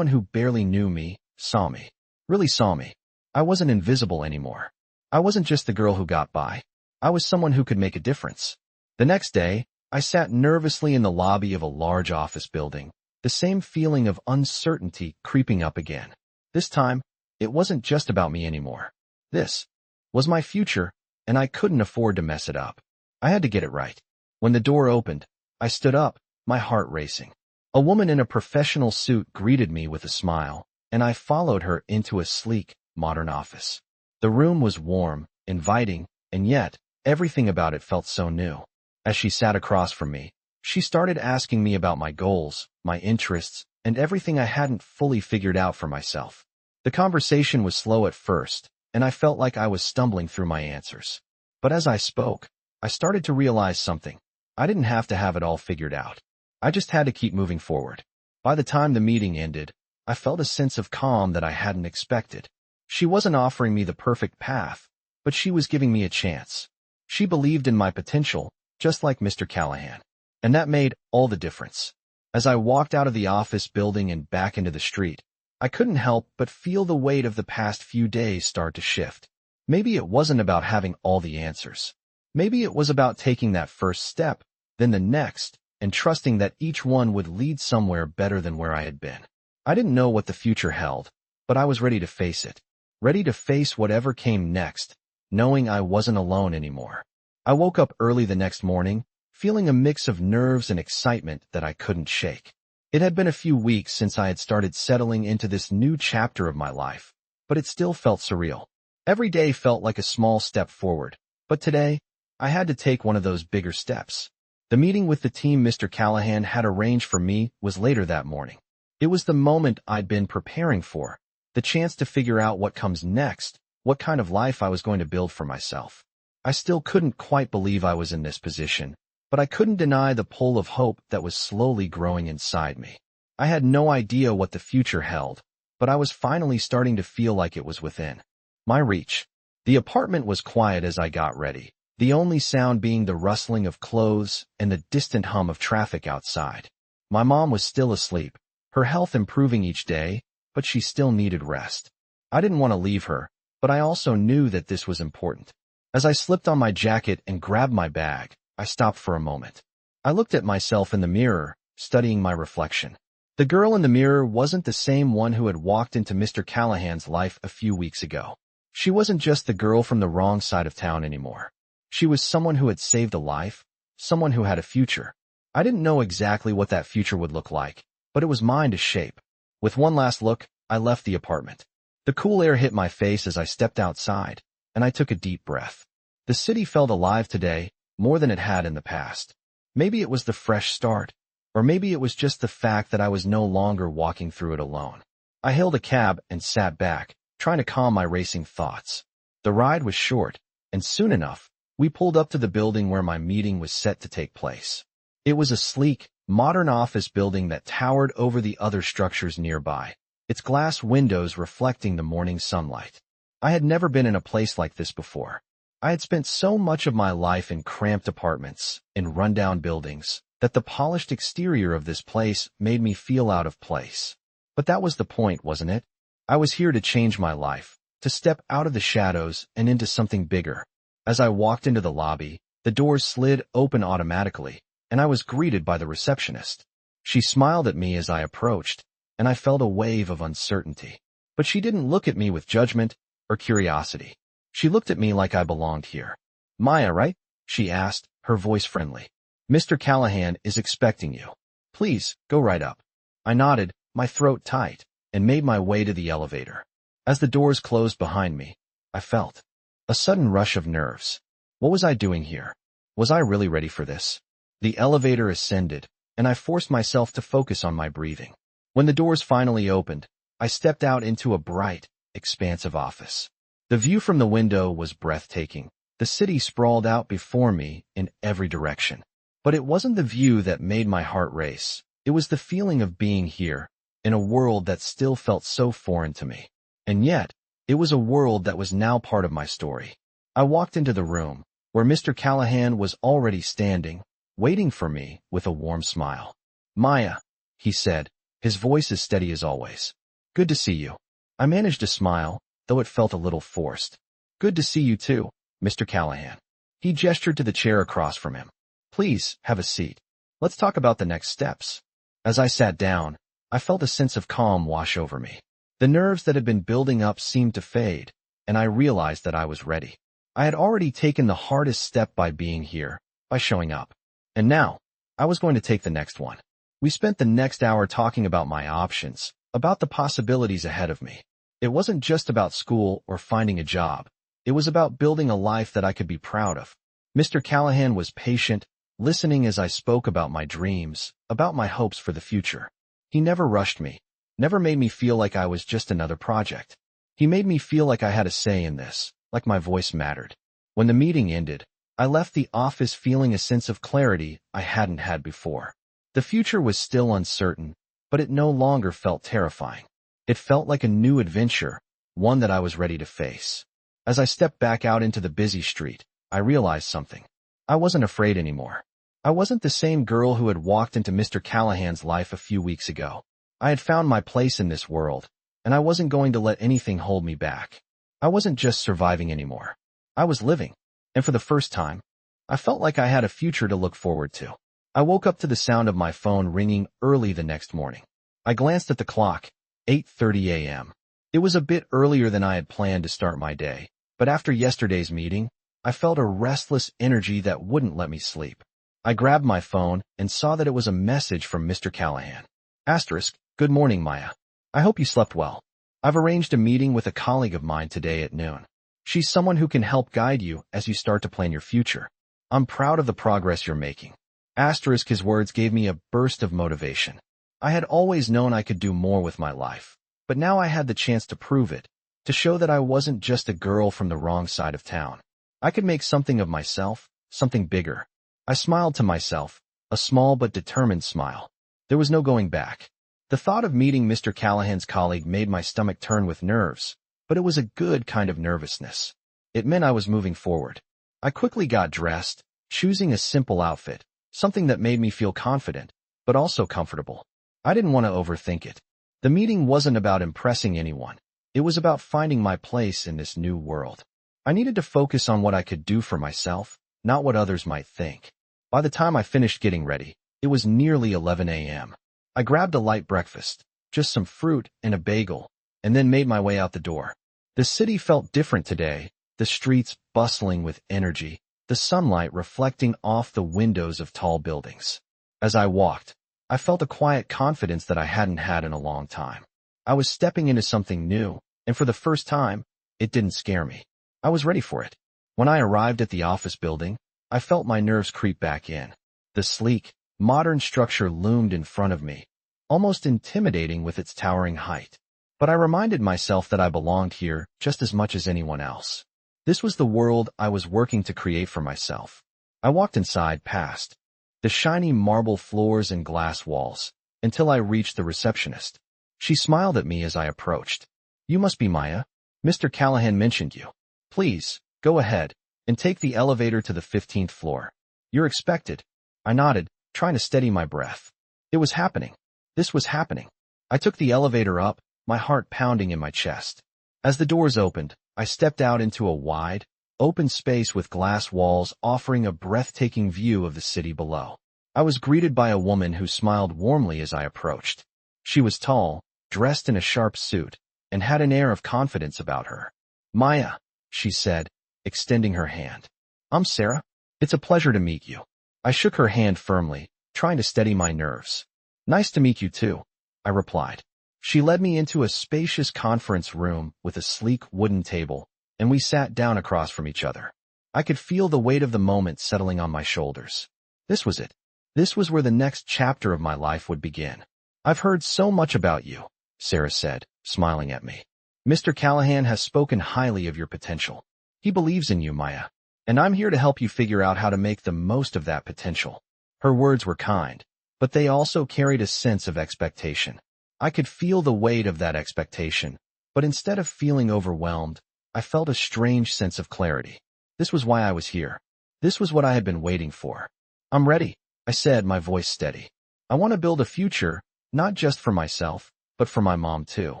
who barely knew me, saw me. Really saw me. I wasn't invisible anymore. I wasn't just the girl who got by. I was someone who could make a difference. The next day, I sat nervously in the lobby of a large office building, the same feeling of uncertainty creeping up again. This time, it wasn't just about me anymore. This was my future, and I couldn't afford to mess it up. I had to get it right. When the door opened, I stood up, my heart racing. A woman in a professional suit greeted me with a smile, and I followed her into a sleek, modern office. The room was warm, inviting, and yet, everything about it felt so new. As she sat across from me, she started asking me about my goals, my interests, and everything I hadn't fully figured out for myself. The conversation was slow at first, and I felt like I was stumbling through my answers. But as I spoke, I started to realize something. I didn't have to have it all figured out. I just had to keep moving forward. By the time the meeting ended, I felt a sense of calm that I hadn't expected. She wasn't offering me the perfect path, but she was giving me a chance. She believed in my potential, just like Mr. Callahan. And that made all the difference. As I walked out of the office building and back into the street, I couldn't help but feel the weight of the past few days start to shift. Maybe it wasn't about having all the answers. Maybe it was about taking that first step, then the next, and trusting that each one would lead somewhere better than where I had been. I didn't know what the future held, but I was ready to face it. Ready to face whatever came next, knowing I wasn't alone anymore. I woke up early the next morning, feeling a mix of nerves and excitement that I couldn't shake. It had been a few weeks since I had started settling into this new chapter of my life, but it still felt surreal. Every day felt like a small step forward, but today, I had to take one of those bigger steps. The meeting with the team Mr. Callahan had arranged for me was later that morning. It was the moment I'd been preparing for, the chance to figure out what comes next, what kind of life I was going to build for myself. I still couldn't quite believe I was in this position, but I couldn't deny the pull of hope that was slowly growing inside me. I had no idea what the future held, but I was finally starting to feel like it was within my reach. The apartment was quiet as I got ready, the only sound being the rustling of clothes and the distant hum of traffic outside. My mom was still asleep, her health improving each day, but she still needed rest. I didn't want to leave her, but I also knew that this was important. As I slipped on my jacket and grabbed my bag, I stopped for a moment. I looked at myself in the mirror, studying my reflection. The girl in the mirror wasn't the same one who had walked into Mr. Callahan's life a few weeks ago. She wasn't just the girl from the wrong side of town anymore. She was someone who had saved a life, someone who had a future. I didn't know exactly what that future would look like, but it was mine to shape. With one last look, I left the apartment. The cool air hit my face as I stepped outside, and I took a deep breath. The city felt alive today, more than it had in the past. Maybe it was the fresh start, or maybe it was just the fact that I was no longer walking through it alone. I hailed a cab and sat back, trying to calm my racing thoughts. The ride was short, and soon enough, we pulled up to the building where my meeting was set to take place. It was a sleek, modern office building that towered over the other structures nearby, its glass windows reflecting the morning sunlight. I had never been in a place like this before. I had spent so much of my life in cramped apartments, in rundown buildings, that the polished exterior of this place made me feel out of place. But that was the point, wasn't it? I was here to change my life, to step out of the shadows and into something bigger. As I walked into the lobby, the doors slid open automatically, and I was greeted by the receptionist. She smiled at me as I approached, and I felt a wave of uncertainty. But she didn't look at me with judgment or curiosity. She looked at me like I belonged here. "Maya, right?" she asked, her voice friendly. "Mr. Callahan is expecting you. Please, go right up." I nodded, my throat tight, and made my way to the elevator. As the doors closed behind me, I felt a sudden rush of nerves. What was I doing here? Was I really ready for this? The elevator ascended, and I forced myself to focus on my breathing. When the doors finally opened, I stepped out into a bright, expansive office. The view from the window was breathtaking. The city sprawled out before me in every direction. But it wasn't the view that made my heart race. It was the feeling of being here, in a world that still felt so foreign to me. And yet, it was a world that was now part of my story. I walked into the room, where Mr. Callahan was already standing, waiting for me with a warm smile. "Maya," he said, his voice as steady as always. "Good to see you." I managed to smile, though it felt a little forced. "Good to see you too, Mr. Callahan." He gestured to the chair across from him. "Please, have a seat. Let's talk about the next steps." As I sat down, I felt a sense of calm wash over me. The nerves that had been building up seemed to fade, and I realized that I was ready. I had already taken the hardest step by being here, by showing up. And now, I was going to take the next one. We spent the next hour talking about my options, about the possibilities ahead of me. It wasn't just about school or finding a job. It was about building a life that I could be proud of. Mr. Callahan was patient, listening as I spoke about my dreams, about my hopes for the future. He never rushed me, never made me feel like I was just another project. He made me feel like I had a say in this, like my voice mattered. When the meeting ended, I left the office feeling a sense of clarity I hadn't had before. The future was still uncertain, but it no longer felt terrifying. It felt like a new adventure, one that I was ready to face. As I stepped back out into the busy street, I realized something. I wasn't afraid anymore. I wasn't the same girl who had walked into Mr. Callahan's life a few weeks ago. I had found my place in this world, and I wasn't going to let anything hold me back. I wasn't just surviving anymore. I was living, and for the first time, I felt like I had a future to look forward to. I woke up to the sound of my phone ringing early the next morning. I glanced at the clock, 8:30 a.m. It was a bit earlier than I had planned to start my day, but after yesterday's meeting, I felt a restless energy that wouldn't let me sleep. I grabbed my phone and saw that it was a message from Mr. Callahan. Asterisk, "Good morning, Maya. I hope you slept well. I've arranged a meeting with a colleague of mine today at noon. She's someone who can help guide you as you start to plan your future. I'm proud of the progress you're making." Asterisk, his words gave me a burst of motivation. I had always known I could do more with my life, but now I had the chance to prove it, to show that I wasn't just a girl from the wrong side of town. I could make something of myself, something bigger. I smiled to myself, a small but determined smile. There was no going back. The thought of meeting Mr. Callahan's colleague made my stomach turn with nerves, but it was a good kind of nervousness. It meant I was moving forward. I quickly got dressed, choosing a simple outfit, something that made me feel confident, but also comfortable. I didn't want to overthink it. The meeting wasn't about impressing anyone. It was about finding my place in this new world. I needed to focus on what I could do for myself, not what others might think. By the time I finished getting ready, it was nearly 11 a.m. I grabbed a light breakfast, just some fruit and a bagel, and then made my way out the door. The city felt different today, the streets bustling with energy, the sunlight reflecting off the windows of tall buildings. As I walked, I felt a quiet confidence that I hadn't had in a long time. I was stepping into something new, and for the first time, it didn't scare me. I was ready for it. When I arrived at the office building, I felt my nerves creep back in. The sleek, modern structure loomed in front of me, almost intimidating with its towering height. But I reminded myself that I belonged here just as much as anyone else. This was the world I was working to create for myself. I walked inside past the shiny marble floors and glass walls until I reached the receptionist. She smiled at me as I approached. "You must be Maya. Mr. Callahan mentioned you. Please, go ahead and take the elevator to the 15th floor. You're expected." I nodded, trying to steady my breath. It was happening. This was happening. I took the elevator up, my heart pounding in my chest. As the doors opened, I stepped out into a wide, open space with glass walls offering a breathtaking view of the city below. I was greeted by a woman who smiled warmly as I approached. She was tall, dressed in a sharp suit, and had an air of confidence about her. "Maya," she said, extending her hand. "I'm Sarah. It's a pleasure to meet you." I shook her hand firmly, trying to steady my nerves. "Nice to meet you too," I replied. She led me into a spacious conference room with a sleek wooden table, and we sat down across from each other. I could feel the weight of the moment settling on my shoulders. This was it. This was where the next chapter of my life would begin. "I've heard so much about you," Sarah said, smiling at me. "Mr. Callahan has spoken highly of your potential. He believes in you, Maya, and I'm here to help you figure out how to make the most of that potential." Her words were kind, but they also carried a sense of expectation. I could feel the weight of that expectation, but instead of feeling overwhelmed, I felt a strange sense of clarity. This was why I was here. This was what I had been waiting for. "I'm ready," I said, my voice steady. "I want to build a future, not just for myself, but for my mom too.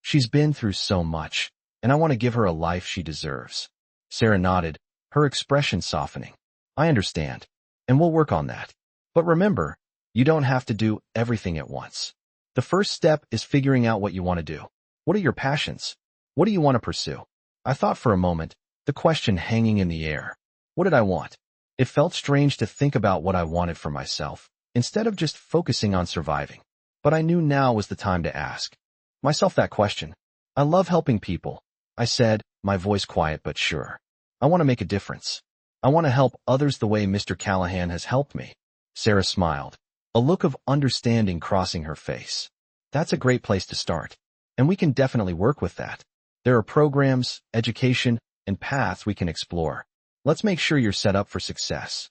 She's been through so much, and I want to give her a life she deserves." Sarah nodded, her expression softening. "I understand, and we'll work on that. But remember, you don't have to do everything at once. The first step is figuring out what you want to do. What are your passions? What do you want to pursue?" I thought for a moment, the question hanging in the air. What did I want? It felt strange to think about what I wanted for myself, instead of just focusing on surviving. But I knew now was the time to ask myself that question. "I love helping people," I said, my voice quiet but sure. "I want to make a difference. I want to help others the way Mr. Callahan has helped me." Sarah smiled, a look of understanding crossing her face. "That's a great place to start, and we can definitely work with that. There are programs, education, and paths we can explore. Let's make sure you're set up for success."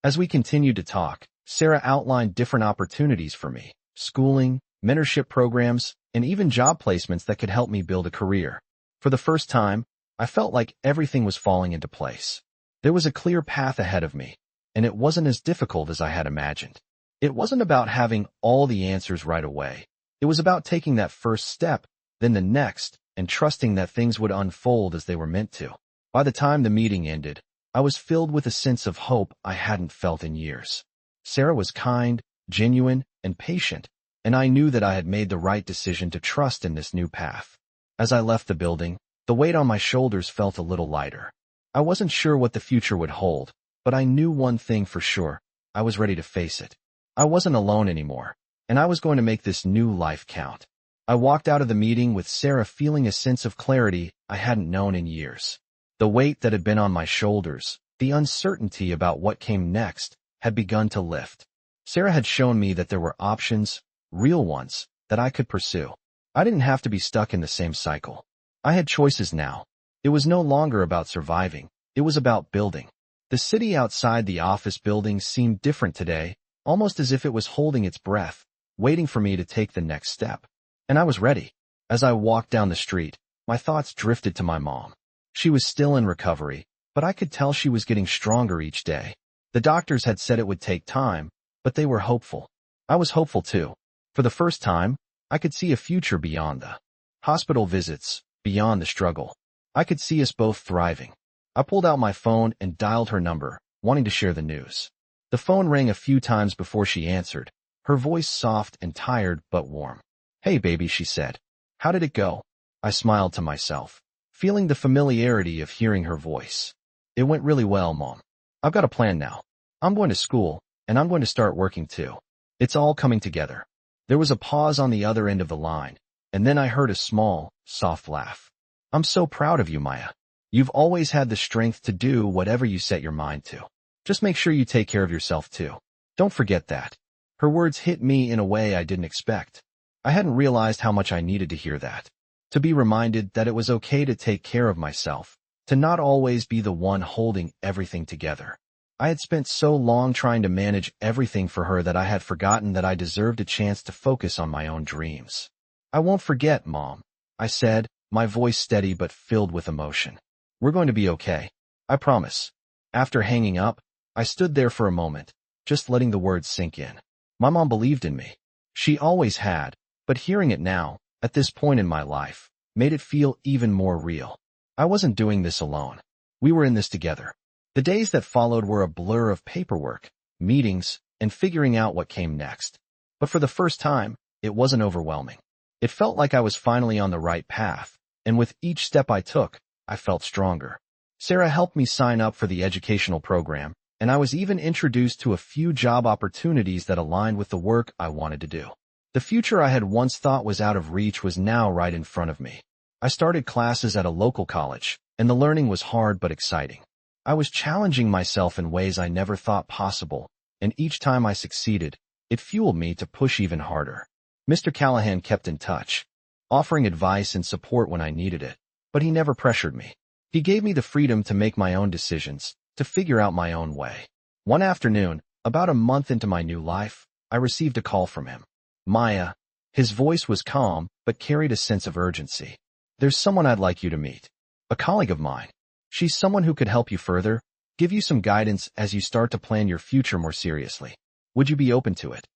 As we continued to talk, Sarah outlined different opportunities for me: schooling, mentorship programs, and even job placements that could help me build a career. For the first time, I felt like everything was falling into place. There was a clear path ahead of me, and it wasn't as difficult as I had imagined. It wasn't about having all the answers right away. It was about taking that first step, then the next, and trusting that things would unfold as they were meant to. By the time the meeting ended, I was filled with a sense of hope I hadn't felt in years. Sarah was kind, genuine, and patient, and I knew that I had made the right decision to trust in this new path. As I left the building, the weight on my shoulders felt a little lighter. I wasn't sure what the future would hold, but I knew one thing for sure: I was ready to face it. I wasn't alone anymore, and I was going to make this new life count. I walked out of the meeting with Sarah feeling a sense of clarity I hadn't known in years. The weight that had been on my shoulders, the uncertainty about what came next, had begun to lift. Sarah had shown me that there were options, real ones, that I could pursue. I didn't have to be stuck in the same cycle. I had choices now. It was no longer about surviving. It was about building. The city outside the office building seemed different today, almost as if it was holding its breath, waiting for me to take the next step. And I was ready. As I walked down the street, my thoughts drifted to my mom. She was still in recovery, but I could tell she was getting stronger each day. The doctors had said it would take time, but they were hopeful. I was hopeful too. For the first time, I could see a future beyond the hospital visits, beyond the struggle. I could see us both thriving. I pulled out my phone and dialed her number, wanting to share the news. The phone rang a few times before she answered, her voice soft and tired but warm. "Hey baby," she said. "How did it go?" I smiled to myself, feeling the familiarity of hearing her voice. "It went really well, Mom. I've got a plan now. I'm going to school, and I'm going to start working too. It's all coming together." There was a pause on the other end of the line, and then I heard a small, soft laugh. "I'm so proud of you, Maya. You've always had the strength to do whatever you set your mind to. Just make sure you take care of yourself too. Don't forget that." Her words hit me in a way I didn't expect. I hadn't realized how much I needed to hear that. to be reminded that it was okay to take care of myself, to not always be the one holding everything together. I had spent so long trying to manage everything for her that I had forgotten that I deserved a chance to focus on my own dreams. "I won't forget, Mom," I said, my voice steady but filled with emotion. "We're going to be okay. I promise." After hanging up, I stood there for a moment, just letting the words sink in. My mom believed in me. She always had, but hearing it now, at this point in my life, made it feel even more real. I wasn't doing this alone. We were in this together. The days that followed were a blur of paperwork, meetings, and figuring out what came next. But for the first time, it wasn't overwhelming. It felt like I was finally on the right path, and with each step I took, I felt stronger. Sarah helped me sign up for the educational program, and I was even introduced to a few job opportunities that aligned with the work I wanted to do. The future I had once thought was out of reach was now right in front of me. I started classes at a local college, and the learning was hard but exciting. I was challenging myself in ways I never thought possible, and each time I succeeded, it fueled me to push even harder. Mr. Callahan kept in touch, offering advice and support when I needed it, but he never pressured me. He gave me the freedom to make my own decisions, to figure out my own way. One afternoon, about a month into my new life, I received a call from him. "Maya." His voice was calm, but carried a sense of urgency. "There's someone I'd like you to meet. A colleague of mine. She's someone who could help you further, give you some guidance as you start to plan your future more seriously. Would you be open to it?"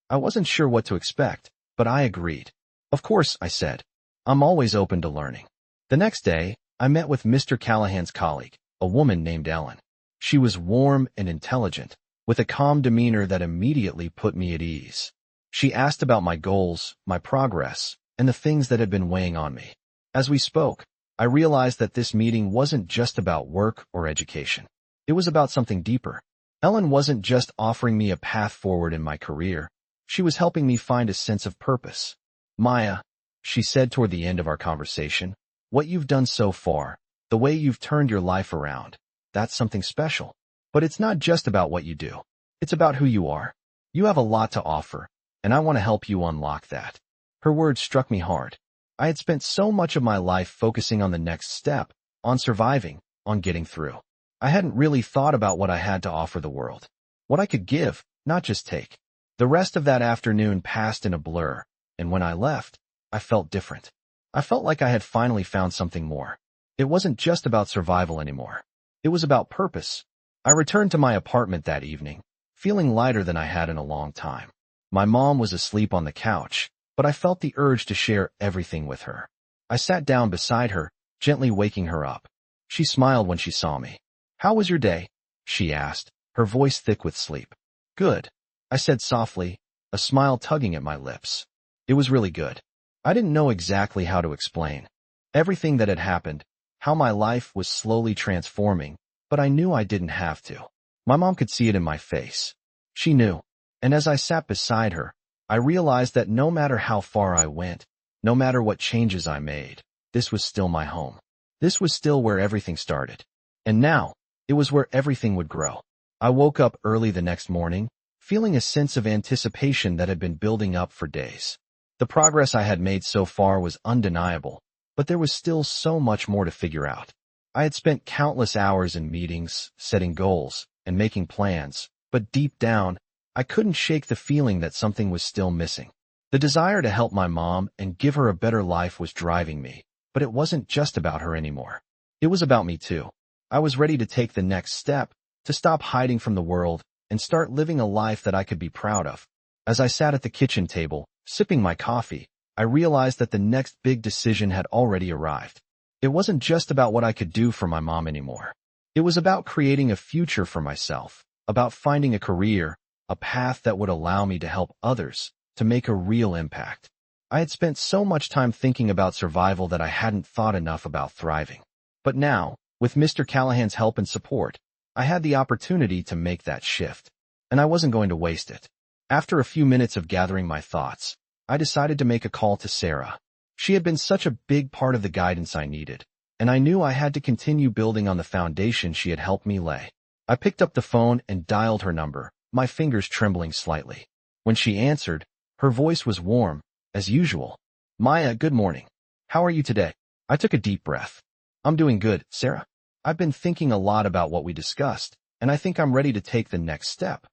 I wasn't sure what to expect, but I agreed. "Of course," I said. "I'm always open to learning." The next day, I met with Mr. Callahan's colleague, a woman named Ellen. She was warm and intelligent, with a calm demeanor that immediately put me at ease. She asked about my goals, my progress, and the things that had been weighing on me. As we spoke, I realized that this meeting wasn't just about work or education. It was about something deeper. Ellen wasn't just offering me a path forward in my career. She was helping me find a sense of purpose. "Maya," she said toward the end of our conversation, "what you've done so far, the way you've turned your life around, that's something special. But it's not just about what you do. It's about who you are. You have a lot to offer, and I want to help you unlock that." Her words struck me hard. I had spent so much of my life focusing on the next step, on surviving, on getting through. I hadn't really thought about what I had to offer the world. What I could give, not just take. The rest of that afternoon passed in a blur, and when I left, I felt different. I felt like I had finally found something more. It wasn't just about survival anymore. It was about purpose. I returned to my apartment that evening, feeling lighter than I had in a long time. My mom was asleep on the couch, but I felt the urge to share everything with her. I sat down beside her, gently waking her up. She smiled when she saw me. "How was your day?" she asked, her voice thick with sleep. "Good," I said softly, a smile tugging at my lips. It was really good. I didn't know exactly how to explain everything that had happened, how my life was slowly transforming, but I knew I didn't have to. My mom could see it in my face. She knew, and as I sat beside her, I realized that no matter how far I went, no matter what changes I made, this was still my home. This was still where everything started. And now, it was where everything would grow. I woke up early the next morning, feeling a sense of anticipation that had been building up for days. The progress I had made so far was undeniable, but there was still so much more to figure out. I had spent countless hours in meetings, setting goals, and making plans, but deep down, I couldn't shake the feeling that something was still missing. The desire to help my mom and give her a better life was driving me, but it wasn't just about her anymore. It was about me too. I was ready to take the next step, to stop hiding from the world, and start living a life that I could be proud of. As I sat at the kitchen table, sipping my coffee, I realized that the next big decision had already arrived. It wasn't just about what I could do for my mom anymore. It was about creating a future for myself, about finding a career, a path that would allow me to help others, to make a real impact. I had spent so much time thinking about survival that I hadn't thought enough about thriving. But now, with Mr. Callahan's help and support, I had the opportunity to make that shift, and I wasn't going to waste it. After a few minutes of gathering my thoughts, I decided to make a call to Sarah. She had been such a big part of the guidance I needed, and I knew I had to continue building on the foundation she had helped me lay. I picked up the phone and dialed her number, my fingers trembling slightly. When she answered, her voice was warm, as usual. "Maya, good morning. How are you today? I took a deep breath. I'm doing good, Sarah. I've been thinking a lot about what we discussed, and I think I'm ready to take the next step.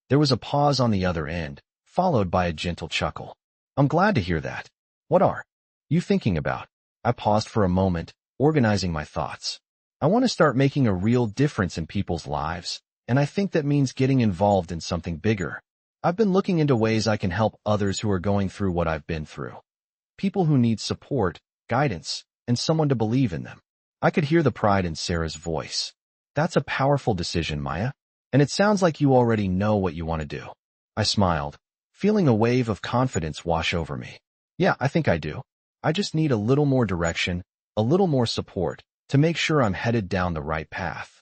There was a pause on the other end, followed by a gentle chuckle. I'm glad to hear that. What are you thinking about? I paused for a moment, organizing my thoughts. I want to start making a real difference in people's lives, and I think that means getting involved in something bigger. I've been looking into ways I can help others who are going through what I've been through. People who need support, guidance, and someone to believe in them. I could hear the pride in Sarah's voice. That's a powerful decision, Maya. And it sounds like you already know what you want to do. I smiled, feeling a wave of confidence wash over me. Yeah, I think I do. I just need a little more direction, a little more support, to make sure I'm headed down the right path.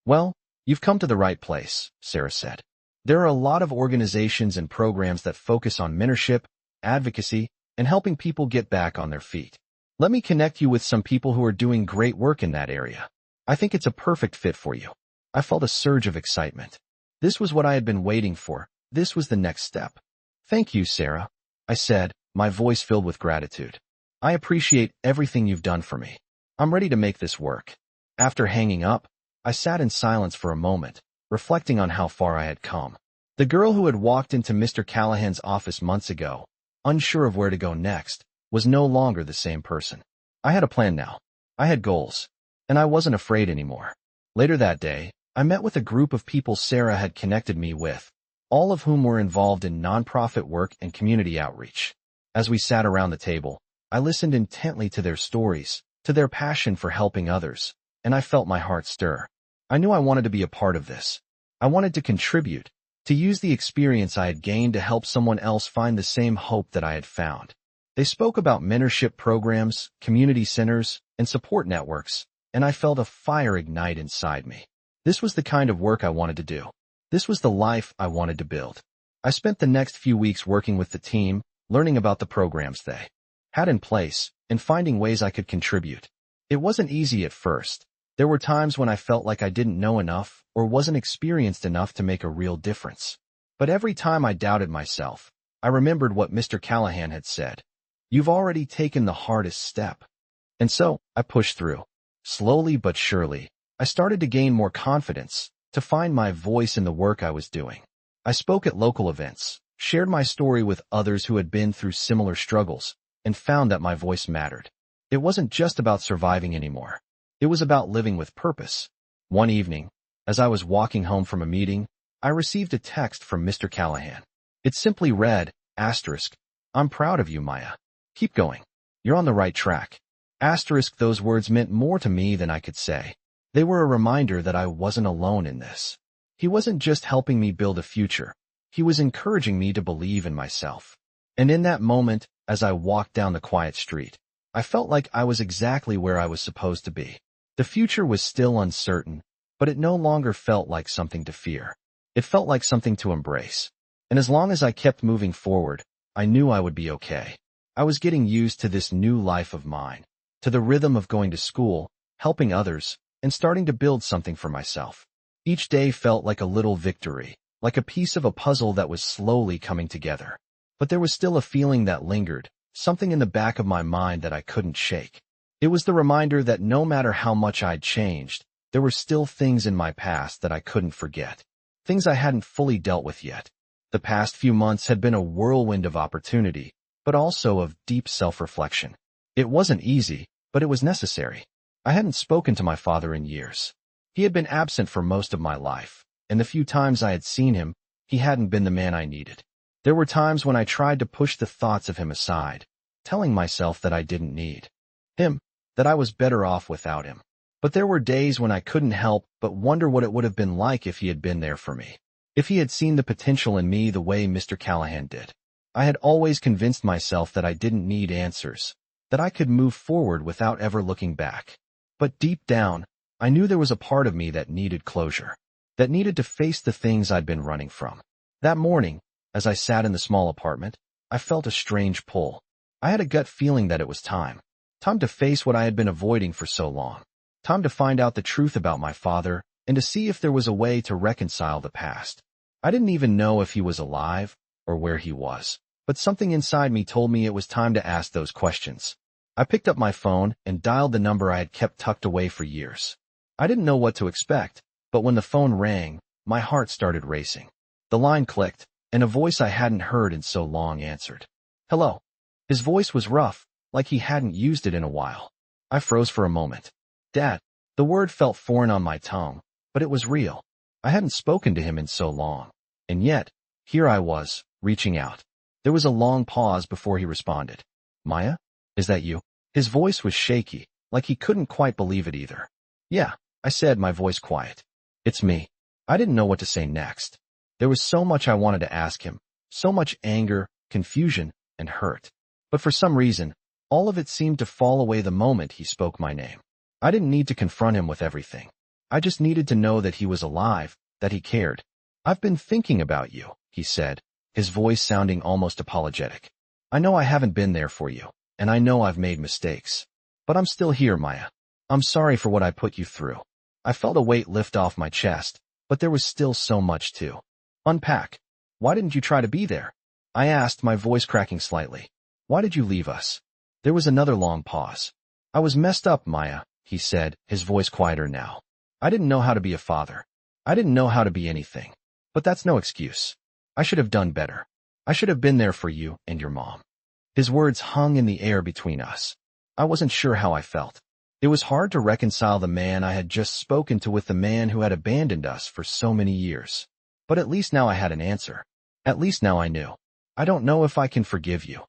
Well, you've come to the right place, Sarah said. There are a lot of organizations and programs that focus on mentorship, advocacy, and helping people get back on their feet. Let me connect you with some people who are doing great work in that area. I think it's a perfect fit for you. I felt a surge of excitement. This was what I had been waiting for. This was the next step. Thank you, Sarah, I said, my voice filled with gratitude. I appreciate everything you've done for me. I'm ready to make this work. After hanging up, I sat in silence for a moment, reflecting on how far I had come. The girl who had walked into Mr. Callahan's office months ago, unsure of where to go next, was no longer the same person. I had a plan now. I had goals, and I wasn't afraid anymore. Later that day, I met with a group of people Sarah had connected me with, all of whom were involved in nonprofit work and community outreach. As we sat around the table, I listened intently to their stories, to their passion for helping others, and I felt my heart stir. I knew I wanted to be a part of this. I wanted to contribute, to use the experience I had gained to help someone else find the same hope that I had found. They spoke about mentorship programs, community centers, and support networks, and I felt a fire ignite inside me. This was the kind of work I wanted to do. This was the life I wanted to build. I spent the next few weeks working with the team, learning about the programs they had in place, and finding ways I could contribute. It wasn't easy at first. There were times when I felt like I didn't know enough or wasn't experienced enough to make a real difference. But every time I doubted myself, I remembered what Mr. Callahan had said. You've already taken the hardest step. And so, I pushed through. Slowly but surely, I started to gain more confidence, to find my voice in the work I was doing. I spoke at local events, shared my story with others who had been through similar struggles, and found that my voice mattered. It wasn't just about surviving anymore. It was about living with purpose. One evening, as I was walking home from a meeting, I received a text from Mr. Callahan. It simply read, asterisk, I'm proud of you, Maya. Keep going. You're on the right track. Asterisk, those words meant more to me than I could say. They were a reminder that I wasn't alone in this. He wasn't just helping me build a future. He was encouraging me to believe in myself. And in that moment, as I walked down the quiet street, I felt like I was exactly where I was supposed to be. The future was still uncertain, but it no longer felt like something to fear. It felt like something to embrace. And as long as I kept moving forward, I knew I would be okay. I was getting used to this new life of mine, to the rhythm of going to school, helping others, and starting to build something for myself. Each day felt like a little victory, like a piece of a puzzle that was slowly coming together. But there was still a feeling that lingered, something in the back of my mind that I couldn't shake. It was the reminder that no matter how much I'd changed, there were still things in my past that I couldn't forget. Things I hadn't fully dealt with yet. The past few months had been a whirlwind of opportunity, but also of deep self-reflection. It wasn't easy, but it was necessary. I hadn't spoken to my father in years. He had been absent for most of my life, and the few times I had seen him, he hadn't been the man I needed. There were times when I tried to push the thoughts of him aside, telling myself that I didn't need him, that I was better off without him. But there were days when I couldn't help but wonder what it would have been like if he had been there for me. If he had seen the potential in me the way Mr. Callahan did. I had always convinced myself that I didn't need answers, that I could move forward without ever looking back. But deep down, I knew there was a part of me that needed closure, that needed to face the things I'd been running from. That morning, as I sat in the small apartment, I felt a strange pull. I had a gut feeling that it was time. Time to face what I had been avoiding for so long. Time to find out the truth about my father, and to see if there was a way to reconcile the past. I didn't even know if he was alive, or where he was, but something inside me told me it was time to ask those questions. I picked up my phone and dialed the number I had kept tucked away for years. I didn't know what to expect, but when the phone rang, my heart started racing. The line clicked, and a voice I hadn't heard in so long answered. Hello. His voice was rough, like he hadn't used it in a while. I froze for a moment. Dad. The word felt foreign on my tongue, but it was real. I hadn't spoken to him in so long. And yet, here I was, reaching out. There was a long pause before he responded. Maya? Is that you? His voice was shaky, like he couldn't quite believe it either. Yeah, I said, my voice quiet. It's me. I didn't know what to say next. There was so much I wanted to ask him, so much anger, confusion, and hurt. But for some reason, all of it seemed to fall away the moment he spoke my name. I didn't need to confront him with everything. I just needed to know that he was alive, that he cared. I've been thinking about you, he said, his voice sounding almost apologetic. I know I haven't been there for you, and I know I've made mistakes. But I'm still here, Maya. I'm sorry for what I put you through. I felt a weight lift off my chest, but there was still so much to unpack. Why didn't you try to be there? I asked, my voice cracking slightly. Why did you leave us? There was another long pause. I was messed up, Maya, he said, his voice quieter now. I didn't know how to be a father. I didn't know how to be anything. But that's no excuse. I should have done better. I should have been there for you and your mom. His words hung in the air between us. I wasn't sure how I felt. It was hard to reconcile the man I had just spoken to with the man who had abandoned us for so many years. But at least now I had an answer. At least now I knew. I don't know if I can forgive you,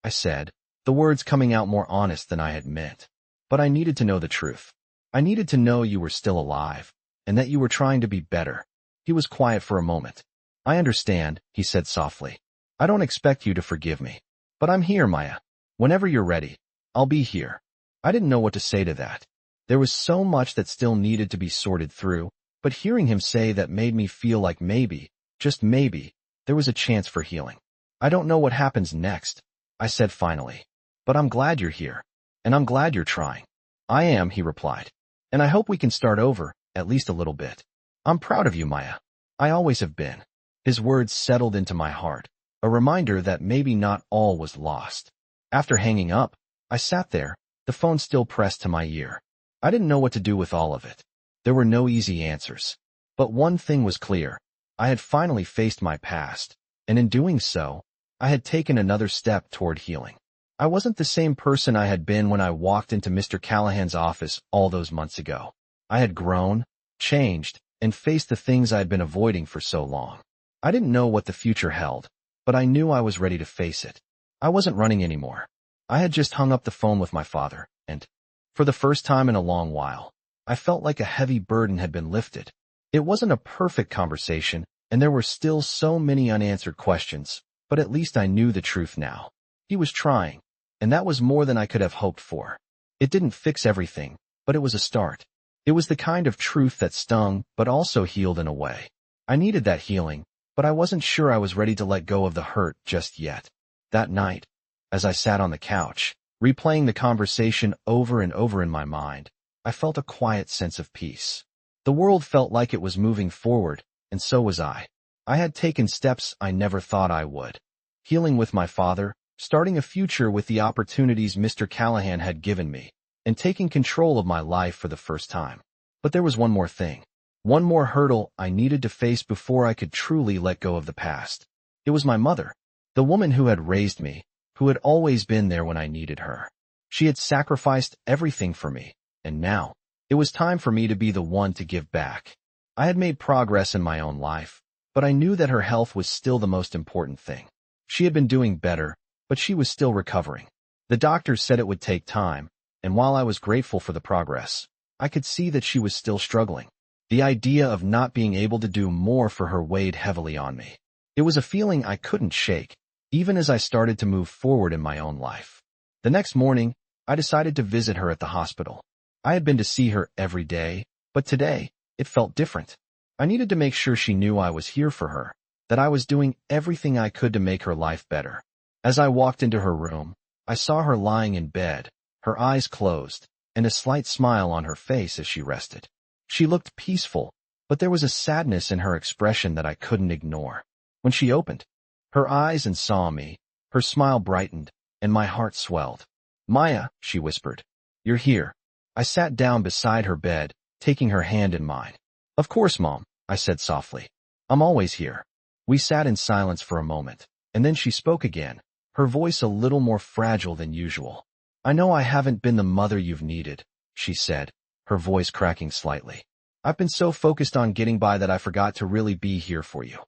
I said, the words coming out more honest than I had meant. But I needed to know the truth. I needed to know you were still alive, and that you were trying to be better. He was quiet for a moment. I understand, he said softly. I don't expect you to forgive me. But I'm here, Maya. Whenever you're ready, I'll be here. I didn't know what to say to that. There was so much that still needed to be sorted through, but hearing him say that made me feel like maybe, just maybe, there was a chance for healing. I don't know what happens next, I said finally. But I'm glad you're here. And I'm glad you're trying. I am, he replied. And I hope we can start over, at least a little bit. I'm proud of you, Maya. I always have been. His words settled into my heart, a reminder that maybe not all was lost. After hanging up, I sat there, the phone still pressed to my ear. I didn't know what to do with all of it. There were no easy answers. But one thing was clear. I had finally faced my past, and in doing so, I had taken another step toward healing. I wasn't the same person I had been when I walked into Mr. Callahan's office all those months ago. I had grown, changed, and faced the things I had been avoiding for so long. I didn't know what the future held, but I knew I was ready to face it. I wasn't running anymore. I had just hung up the phone with my father, and, for the first time in a long while, I felt like a heavy burden had been lifted. It wasn't a perfect conversation, and there were still so many unanswered questions, but at least I knew the truth now. He was trying, and that was more than I could have hoped for. It didn't fix everything, but it was a start. It was the kind of truth that stung, but also healed in a way. I needed that healing, but I wasn't sure I was ready to let go of the hurt just yet. That night, as I sat on the couch, replaying the conversation over and over in my mind, I felt a quiet sense of peace. The world felt like it was moving forward, and so was I. I had taken steps I never thought I would. Healing with my father, starting a future with the opportunities Mr. Callahan had given me, and taking control of my life for the first time. But there was one more thing. One more hurdle I needed to face before I could truly let go of the past. It was my mother, the woman who had raised me, who had always been there when I needed her. She had sacrificed everything for me, and now, it was time for me to be the one to give back. I had made progress in my own life, but I knew that her health was still the most important thing. She had been doing better, but she was still recovering. The doctors said it would take time, and while I was grateful for the progress, I could see that she was still struggling. The idea of not being able to do more for her weighed heavily on me. It was a feeling I couldn't shake, even as I started to move forward in my own life. The next morning, I decided to visit her at the hospital. I had been to see her every day, but today, it felt different. I needed to make sure she knew I was here for her, that I was doing everything I could to make her life better. As I walked into her room, I saw her lying in bed, her eyes closed, and a slight smile on her face as she rested. She looked peaceful, but there was a sadness in her expression that I couldn't ignore. When she opened her eyes and saw me, her smile brightened, and my heart swelled. Maya, she whispered. You're here. I sat down beside her bed, taking her hand in mine. Of course, Mom, I said softly. I'm always here. We sat in silence for a moment, and then she spoke again, her voice a little more fragile than usual. I know I haven't been the mother you've needed, she said, her voice cracking slightly. I've been so focused on getting by that I forgot to really be here for you.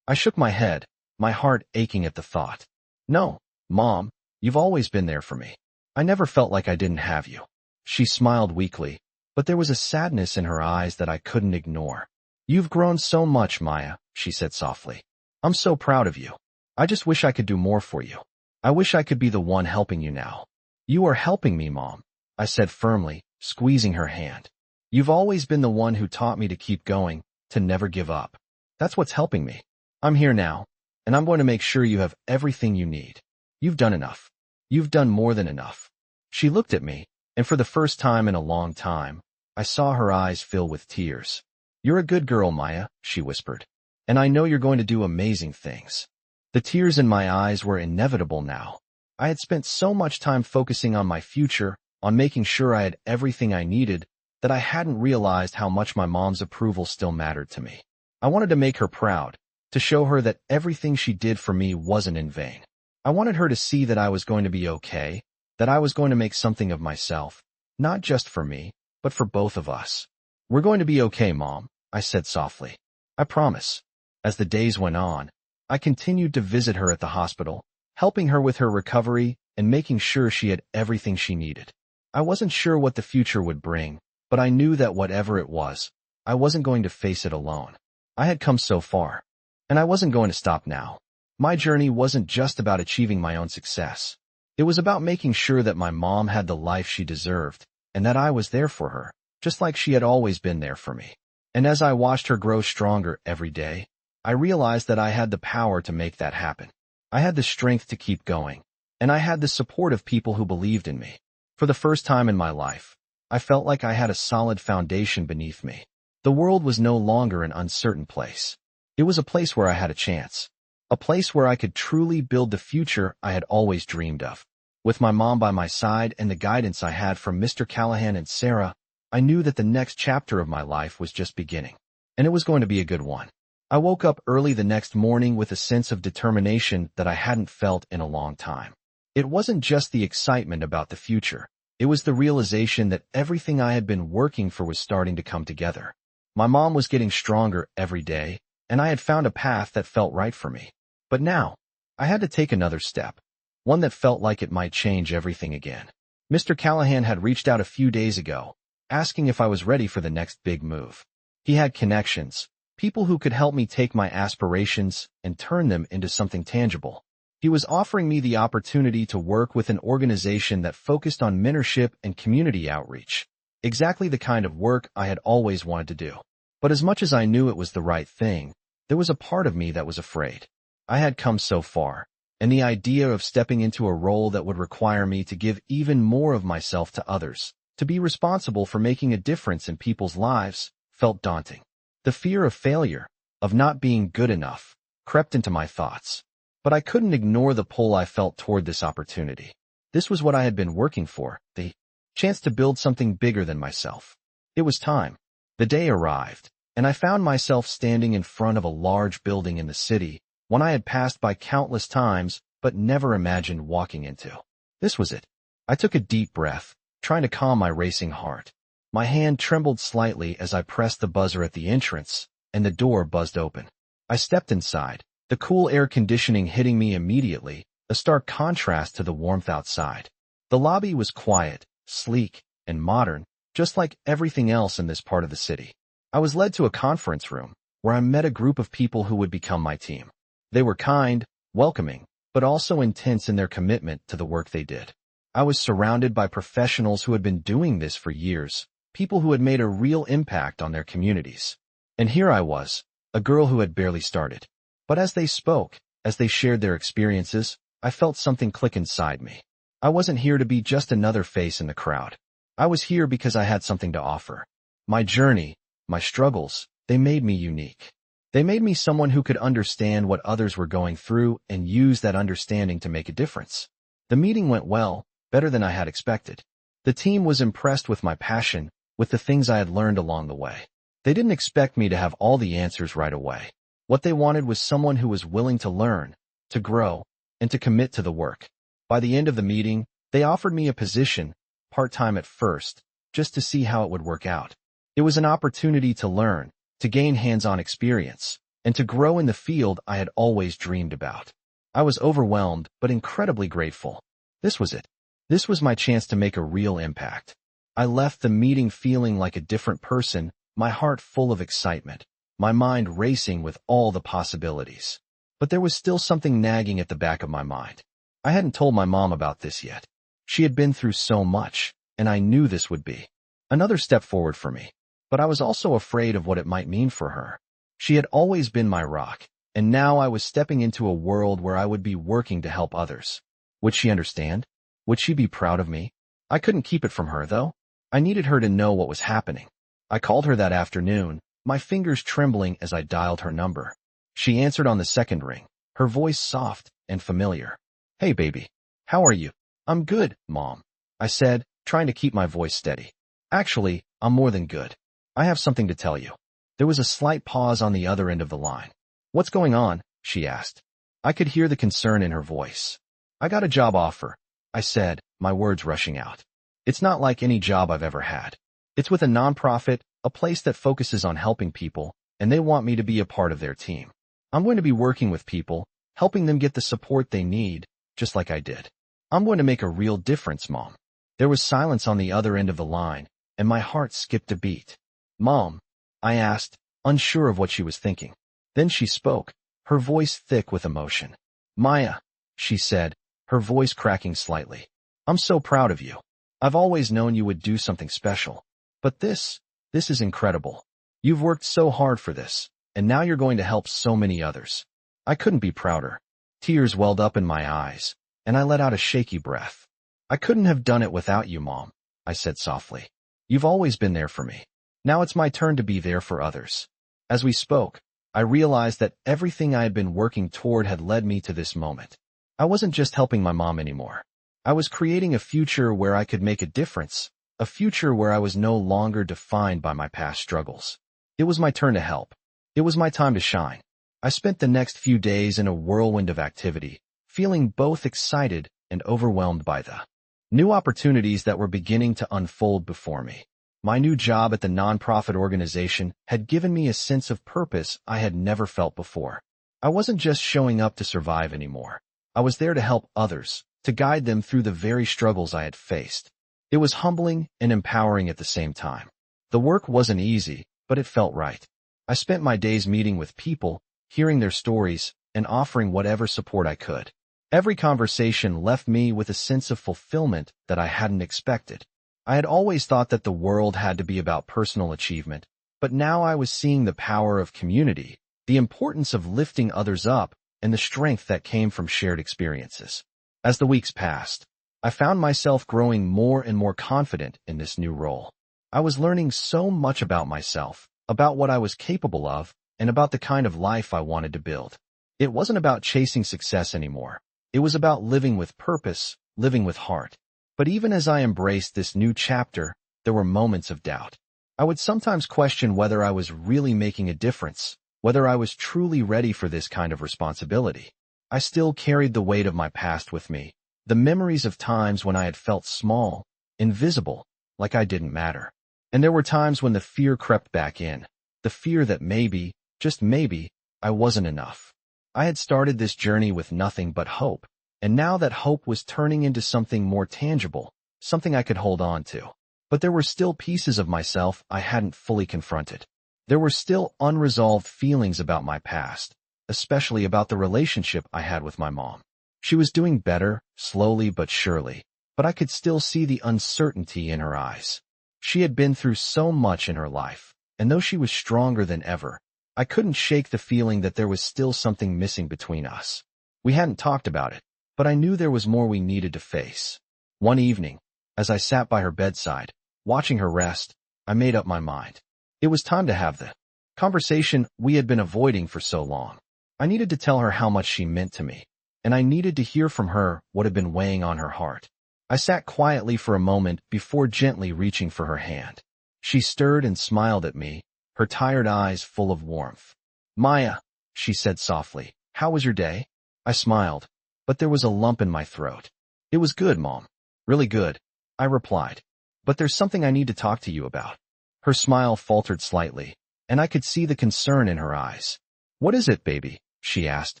I shook my head, my heart aching at the thought. No, Mom, you've always been there for me. I never felt like I didn't have you. She smiled weakly, but there was a sadness in her eyes that I couldn't ignore. You've grown so much, Maya, she said softly. I'm so proud of you. I just wish I could do more for you. I wish I could be the one helping you now. You are helping me, Mom, I said firmly, squeezing her hand. You've always been the one who taught me to keep going, to never give up. That's what's helping me. I'm here now, and I'm going to make sure you have everything you need. You've done enough. You've done more than enough. She looked at me, and for the first time in a long time, I saw her eyes fill with tears. You're a good girl, Maya, she whispered. And I know you're going to do amazing things. The tears in my eyes were inevitable now. I had spent so much time focusing on my future, on making sure I had everything I needed, that I hadn't realized how much my mom's approval still mattered to me. I wanted to make her proud, to show her that everything she did for me wasn't in vain. I wanted her to see that I was going to be okay, that I was going to make something of myself, not just for me, but for both of us. We're going to be okay, Mom, I said softly. I promise. As the days went on, I continued to visit her at the hospital, helping her with her recovery and making sure she had everything she needed. I wasn't sure what the future would bring, but I knew that whatever it was, I wasn't going to face it alone. I had come so far, and I wasn't going to stop now. My journey wasn't just about achieving my own success. It was about making sure that my mom had the life she deserved, and that I was there for her, just like she had always been there for me. And as I watched her grow stronger every day, I realized that I had the power to make that happen. I had the strength to keep going, and I had the support of people who believed in me. For the first time in my life, I felt like I had a solid foundation beneath me. The world was no longer an uncertain place. It was a place where I had a chance. A place where I could truly build the future I had always dreamed of. With my mom by my side and the guidance I had from Mr. Callahan and Sarah, I knew that the next chapter of my life was just beginning. And it was going to be a good one. I woke up early the next morning with a sense of determination that I hadn't felt in a long time. It wasn't just the excitement about the future. It was the realization that everything I had been working for was starting to come together. My mom was getting stronger every day, and I had found a path that felt right for me. But now, I had to take another step, one that felt like it might change everything again. Mr. Callahan had reached out a few days ago, asking if I was ready for the next big move. He had connections, people who could help me take my aspirations and turn them into something tangible. He was offering me the opportunity to work with an organization that focused on mentorship and community outreach, exactly the kind of work I had always wanted to do. But as much as I knew it was the right thing, there was a part of me that was afraid. I had come so far, and the idea of stepping into a role that would require me to give even more of myself to others, to be responsible for making a difference in people's lives, felt daunting. The fear of failure, of not being good enough, crept into my thoughts. But I couldn't ignore the pull I felt toward this opportunity. This was what I had been working for, the chance to build something bigger than myself. It was time. The day arrived, and I found myself standing in front of a large building in the city, one I had passed by countless times but never imagined walking into. This was it. I took a deep breath, trying to calm my racing heart. My hand trembled slightly as I pressed the buzzer at the entrance, and the door buzzed open. I stepped inside, the cool air conditioning hitting me immediately, a stark contrast to the warmth outside. The lobby was quiet, sleek, and modern, just like everything else in this part of the city. I was led to a conference room, where I met a group of people who would become my team. They were kind, welcoming, but also intense in their commitment to the work they did. I was surrounded by professionals who had been doing this for years, people who had made a real impact on their communities. And here I was, a girl who had barely started. But as they spoke, as they shared their experiences, I felt something click inside me. I wasn't here to be just another face in the crowd. I was here because I had something to offer. My journey, my struggles, they made me unique. They made me someone who could understand what others were going through and use that understanding to make a difference. The meeting went well, better than I had expected. The team was impressed with my passion, with the things I had learned along the way. They didn't expect me to have all the answers right away. What they wanted was someone who was willing to learn, to grow, and to commit to the work. By the end of the meeting, they offered me a position, part-time at first, just to see how it would work out. It was an opportunity to learn, to gain hands-on experience, and to grow in the field I had always dreamed about. I was overwhelmed, but incredibly grateful. This was it. This was my chance to make a real impact. I left the meeting feeling like a different person, my heart full of excitement, my mind racing with all the possibilities. But there was still something nagging at the back of my mind. I hadn't told my mom about this yet. She had been through so much, and I knew this would be another step forward for me. But I was also afraid of what it might mean for her. She had always been my rock, and now I was stepping into a world where I would be working to help others. Would she understand? Would she be proud of me? I couldn't keep it from her, though. I needed her to know what was happening. I called her that afternoon, my fingers trembling as I dialed her number. She answered on the second ring, her voice soft and familiar. "Hey, baby. How are you?" "I'm good, Mom," I said, trying to keep my voice steady. "Actually, I'm more than good. I have something to tell you." There was a slight pause on the other end of the line. "What's going on?" she asked. I could hear the concern in her voice. "I got a job offer," I said, my words rushing out. "It's not like any job I've ever had. It's with a nonprofit, a place that focuses on helping people, and they want me to be a part of their team. I'm going to be working with people, helping them get the support they need, just like I did. I'm going to make a real difference, Mom." There was silence on the other end of the line, and my heart skipped a beat. "Mom?" I asked, unsure of what she was thinking. Then she spoke, her voice thick with emotion. "Maya," she said, her voice cracking slightly. "I'm so proud of you. I've always known you would do something special. But this is incredible. You've worked so hard for this, and now you're going to help so many others." I couldn't be prouder. Tears welled up in my eyes, and I let out a shaky breath. "I couldn't have done it without you, Mom," I said softly. "You've always been there for me. Now it's my turn to be there for others." As we spoke, I realized that everything I had been working toward had led me to this moment. I wasn't just helping my mom anymore. I was creating a future where I could make a difference, a future where I was no longer defined by my past struggles. It was my turn to help. It was my time to shine. I spent the next few days in a whirlwind of activity, feeling both excited and overwhelmed by the new opportunities that were beginning to unfold before me. My new job at the nonprofit organization had given me a sense of purpose I had never felt before. I wasn't just showing up to survive anymore. I was there to help others, to guide them through the very struggles I had faced. It was humbling and empowering at the same time. The work wasn't easy, but it felt right. I spent my days meeting with people, hearing their stories, and offering whatever support I could. Every conversation left me with a sense of fulfillment that I hadn't expected. I had always thought that the world had to be about personal achievement, but now I was seeing the power of community, the importance of lifting others up, and the strength that came from shared experiences. As the weeks passed, I found myself growing more and more confident in this new role. I was learning so much about myself, about what I was capable of, and about the kind of life I wanted to build. It wasn't about chasing success anymore. It was about living with purpose, living with heart. But even as I embraced this new chapter, there were moments of doubt. I would sometimes question whether I was really making a difference, whether I was truly ready for this kind of responsibility. I still carried the weight of my past with me, the memories of times when I had felt small, invisible, like I didn't matter. And there were times when the fear crept back in, the fear that maybe, just maybe, I wasn't enough. I had started this journey with nothing but hope, and now that hope was turning into something more tangible, something I could hold on to. But there were still pieces of myself I hadn't fully confronted. There were still unresolved feelings about my past, especially about the relationship I had with my mom. She was doing better, slowly but surely, but I could still see the uncertainty in her eyes. She had been through so much in her life, and though she was stronger than ever, I couldn't shake the feeling that there was still something missing between us. We hadn't talked about it, but I knew there was more we needed to face. One evening, as I sat by her bedside, watching her rest, I made up my mind. It was time to have the conversation we had been avoiding for so long. I needed to tell her how much she meant to me, and I needed to hear from her what had been weighing on her heart. I sat quietly for a moment before gently reaching for her hand. She stirred and smiled at me, her tired eyes full of warmth. Maya, she said softly, how was your day? I smiled, but there was a lump in my throat. It was good, Mom. Really good, I replied. But there's something I need to talk to you about. Her smile faltered slightly, and I could see the concern in her eyes. What is it, baby? She asked,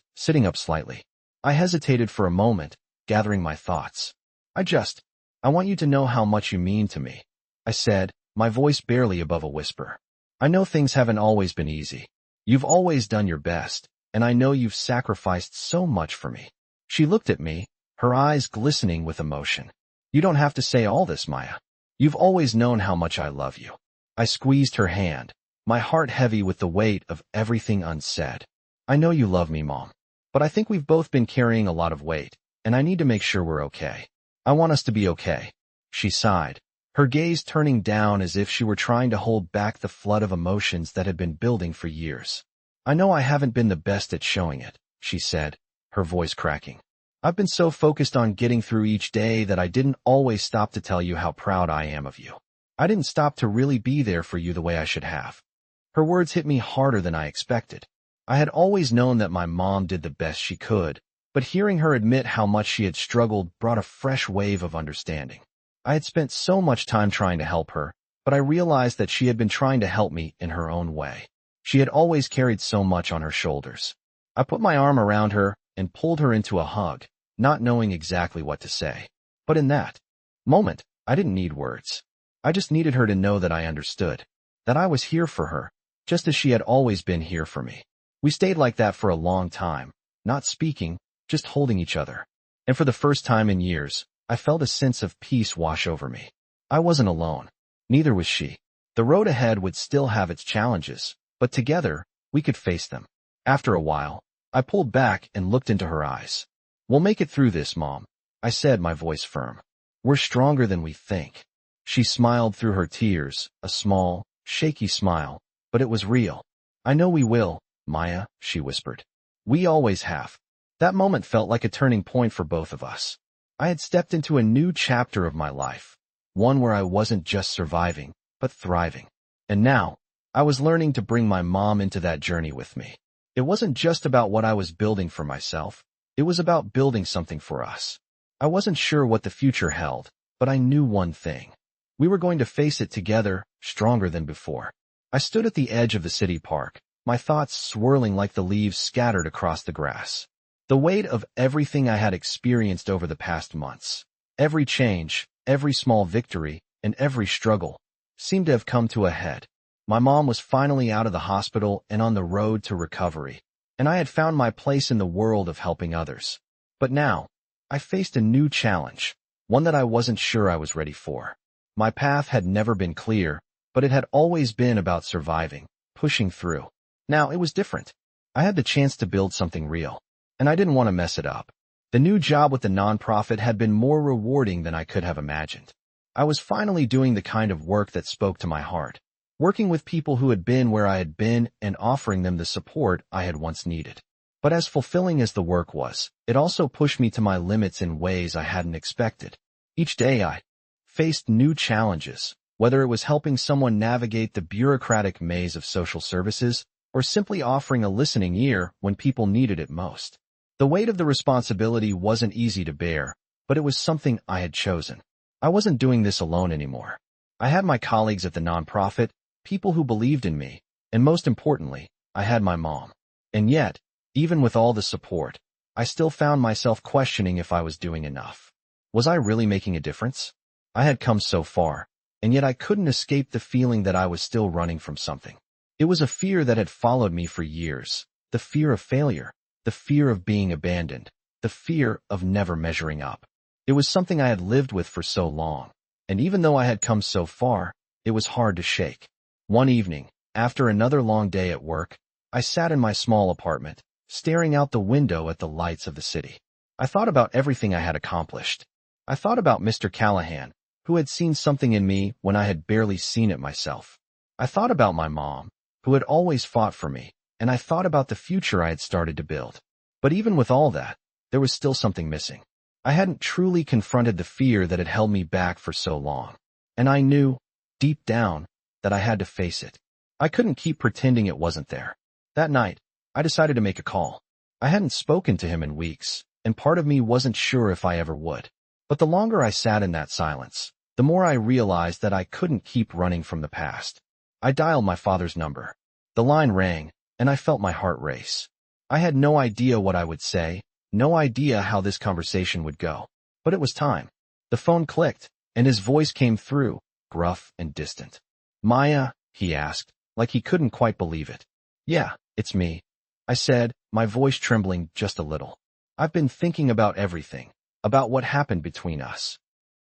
sitting up slightly. I hesitated for a moment, gathering my thoughts. I want you to know how much you mean to me, I said, my voice barely above a whisper. I know things haven't always been easy. You've always done your best, and I know you've sacrificed so much for me. She looked at me, her eyes glistening with emotion. You don't have to say all this, Maya. You've always known how much I love you. I squeezed her hand, my heart heavy with the weight of everything unsaid. I know you love me, Mom, but I think we've both been carrying a lot of weight, and I need to make sure we're okay. I want us to be okay. She sighed, her gaze turning down as if she were trying to hold back the flood of emotions that had been building for years. I know I haven't been the best at showing it, she said, her voice cracking. I've been so focused on getting through each day that I didn't always stop to tell you how proud I am of you. I didn't stop to really be there for you the way I should have. Her words hit me harder than I expected. I had always known that my mom did the best she could, but hearing her admit how much she had struggled brought a fresh wave of understanding. I had spent so much time trying to help her, but I realized that she had been trying to help me in her own way. She had always carried so much on her shoulders. I put my arm around her and pulled her into a hug, not knowing exactly what to say. But in that moment, I didn't need words. I just needed her to know that I understood, that I was here for her, just as she had always been here for me. We stayed like that for a long time, not speaking, just holding each other. And for the first time in years, I felt a sense of peace wash over me. I wasn't alone. Neither was she. The road ahead would still have its challenges, but together, we could face them. After a while, I pulled back and looked into her eyes. We'll make it through this, Mom, I said, my voice firm. We're stronger than we think. She smiled through her tears, a small, shaky smile, but it was real. I know we will, Maya, she whispered. We always have. That moment felt like a turning point for both of us. I had stepped into a new chapter of my life, one where I wasn't just surviving, but thriving. And now, I was learning to bring my mom into that journey with me. It wasn't just about what I was building for myself. It was about building something for us. I wasn't sure what the future held, but I knew one thing. We were going to face it together, stronger than before. I stood at the edge of the city park, my thoughts swirling like the leaves scattered across the grass. The weight of everything I had experienced over the past months, every change, every small victory, and every struggle, seemed to have come to a head. My mom was finally out of the hospital and on the road to recovery, and I had found my place in the world of helping others. But now, I faced a new challenge, one that I wasn't sure I was ready for. My path had never been clear, but it had always been about surviving, pushing through. Now it was different. I had the chance to build something real, and I didn't want to mess it up. The new job with the nonprofit had been more rewarding than I could have imagined. I was finally doing the kind of work that spoke to my heart, working with people who had been where I had been and offering them the support I had once needed. But as fulfilling as the work was, it also pushed me to my limits in ways I hadn't expected. Each day I faced new challenges, whether it was helping someone navigate the bureaucratic maze of social services or simply offering a listening ear when people needed it most. The weight of the responsibility wasn't easy to bear, but it was something I had chosen. I wasn't doing this alone anymore. I had my colleagues at the nonprofit, people who believed in me, and most importantly, I had my mom. And yet, even with all the support, I still found myself questioning if I was doing enough. Was I really making a difference? I had come so far, and yet I couldn't escape the feeling that I was still running from something. It was a fear that had followed me for years, the fear of failure, the fear of being abandoned, the fear of never measuring up. It was something I had lived with for so long, and even though I had come so far, it was hard to shake. One evening, after another long day at work, I sat in my small apartment, staring out the window at the lights of the city. I thought about everything I had accomplished. I thought about Mr. Callahan, who had seen something in me when I had barely seen it myself. I thought about my mom, who had always fought for me, and I thought about the future I had started to build. But even with all that, there was still something missing. I hadn't truly confronted the fear that had held me back for so long. And I knew, deep down, that I had to face it. I couldn't keep pretending it wasn't there. That night, I decided to make a call. I hadn't spoken to him in weeks, and part of me wasn't sure if I ever would. But the longer I sat in that silence, the more I realized that I couldn't keep running from the past. I dialed my father's number. The line rang, and I felt my heart race. I had no idea what I would say, no idea how this conversation would go. But it was time. The phone clicked, and his voice came through, gruff and distant. "Maya?" he asked, like he couldn't quite believe it. "Yeah, it's me," I said, my voice trembling just a little. "I've been thinking about everything, about what happened between us."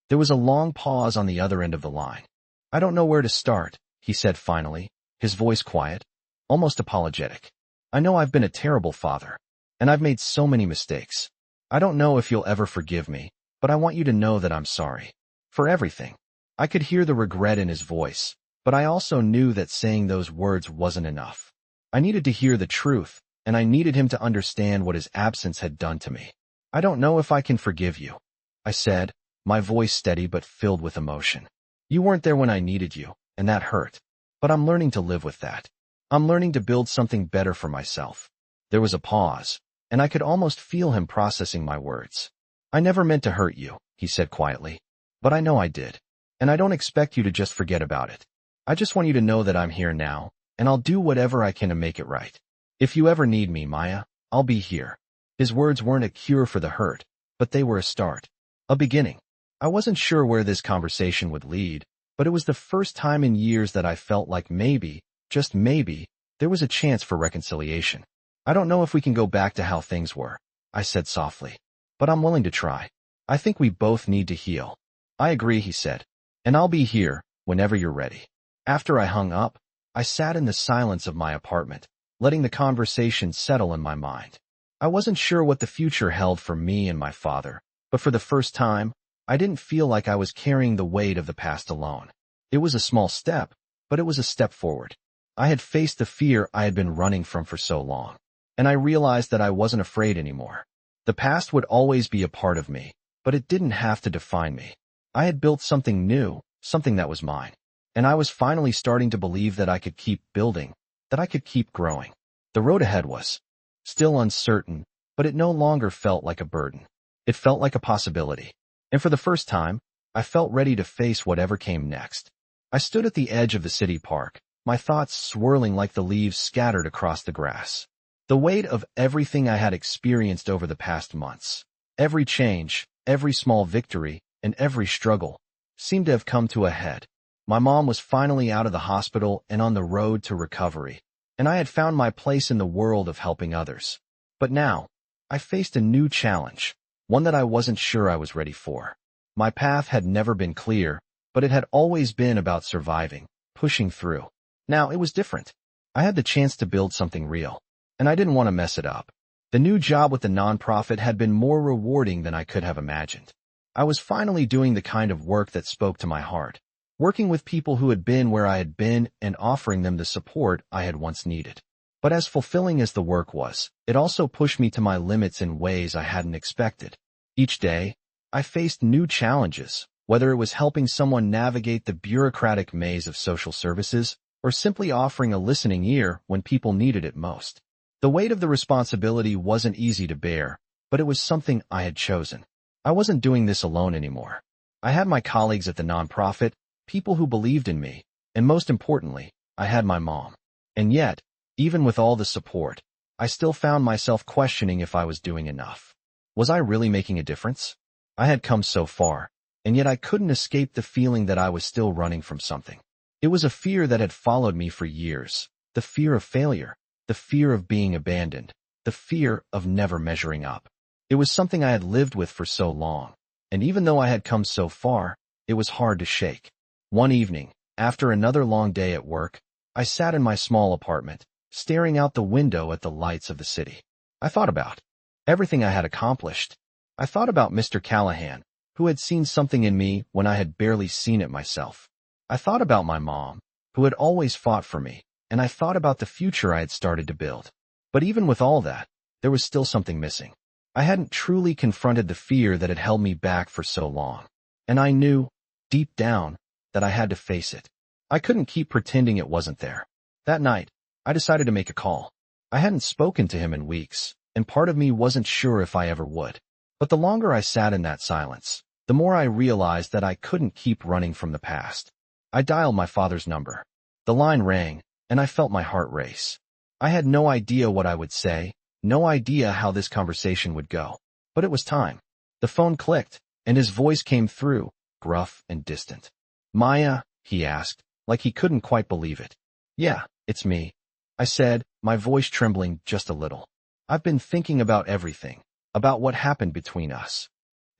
There was a long pause on the other end of the line. "I don't know where to start," he said finally, his voice quiet, almost apologetic. "I know I've been a terrible father, and I've made so many mistakes. I don't know if you'll ever forgive me, but I want you to know that I'm sorry. For everything." I could hear the regret in his voice, but I also knew that saying those words wasn't enough. I needed to hear the truth, and I needed him to understand what his absence had done to me. "I don't know if I can forgive you," I said, my voice steady but filled with emotion. "You weren't there when I needed you, and that hurt. But I'm learning to live with that. I'm learning to build something better for myself." There was a pause, and I could almost feel him processing my words. "I never meant to hurt you," he said quietly. "But I know I did. And I don't expect you to just forget about it. I just want you to know that I'm here now, and I'll do whatever I can to make it right. If you ever need me, Maya, I'll be here." His words weren't a cure for the hurt, but they were a start. A beginning. I wasn't sure where this conversation would lead, but it was the first time in years that I felt like maybe, just maybe, there was a chance for reconciliation. "I don't know if we can go back to how things were," I said softly. "But I'm willing to try. I think we both need to heal." "I agree," he said. "And I'll be here, whenever you're ready." After I hung up, I sat in the silence of my apartment, letting the conversation settle in my mind. I wasn't sure what the future held for me and my father, but for the first time, I didn't feel like I was carrying the weight of the past alone. It was a small step, but it was a step forward. I had faced the fear I had been running from for so long, and I realized that I wasn't afraid anymore. The past would always be a part of me, but it didn't have to define me. I had built something new, something that was mine, and I was finally starting to believe that I could keep building, that I could keep growing. The road ahead was still uncertain, but it no longer felt like a burden. It felt like a possibility. And for the first time, I felt ready to face whatever came next. I stood at the edge of the city park, my thoughts swirling like the leaves scattered across the grass. The weight of everything I had experienced over the past months, every change, every small victory, and every struggle, seemed to have come to a head. My mom was finally out of the hospital and on the road to recovery, and I had found my place in the world of helping others. But now, I faced a new challenge, one that I wasn't sure I was ready for. My path had never been clear, but it had always been about surviving, pushing through. Now it was different. I had the chance to build something real, and I didn't want to mess it up. The new job with the nonprofit had been more rewarding than I could have imagined. I was finally doing the kind of work that spoke to my heart, working with people who had been where I had been and offering them the support I had once needed. But as fulfilling as the work was, it also pushed me to my limits in ways I hadn't expected. Each day, I faced new challenges, whether it was helping someone navigate the bureaucratic maze of social services or simply offering a listening ear when people needed it most. The weight of the responsibility wasn't easy to bear, but it was something I had chosen. I wasn't doing this alone anymore. I had my colleagues at the nonprofit, people who believed in me, and most importantly, I had my mom. And yet, even with all the support, I still found myself questioning if I was doing enough. Was I really making a difference? I had come so far, and yet I couldn't escape the feeling that I was still running from something. It was a fear that had followed me for years, the fear of failure, the fear of being abandoned, the fear of never measuring up. It was something I had lived with for so long, and even though I had come so far, it was hard to shake. One evening, after another long day at work, I sat in my small apartment, staring out the window at the lights of the city. I thought about everything I had accomplished. I thought about Mr. Callahan, who had seen something in me when I had barely seen it myself. I thought about my mom, who had always fought for me, and I thought about the future I had started to build. But even with all that, there was still something missing. I hadn't truly confronted the fear that had held me back for so long. And I knew, deep down, that I had to face it. I couldn't keep pretending it wasn't there. That night, I decided to make a call. I hadn't spoken to him in weeks, and part of me wasn't sure if I ever would. But the longer I sat in that silence, the more I realized that I couldn't keep running from the past. I dialed my father's number. The line rang, and I felt my heart race. I had no idea what I would say, no idea how this conversation would go. But it was time. The phone clicked, and his voice came through, gruff and distant. "Maya?" he asked, like he couldn't quite believe it. "Yeah, it's me," I said, my voice trembling just a little. "I've been thinking about everything, about what happened between us."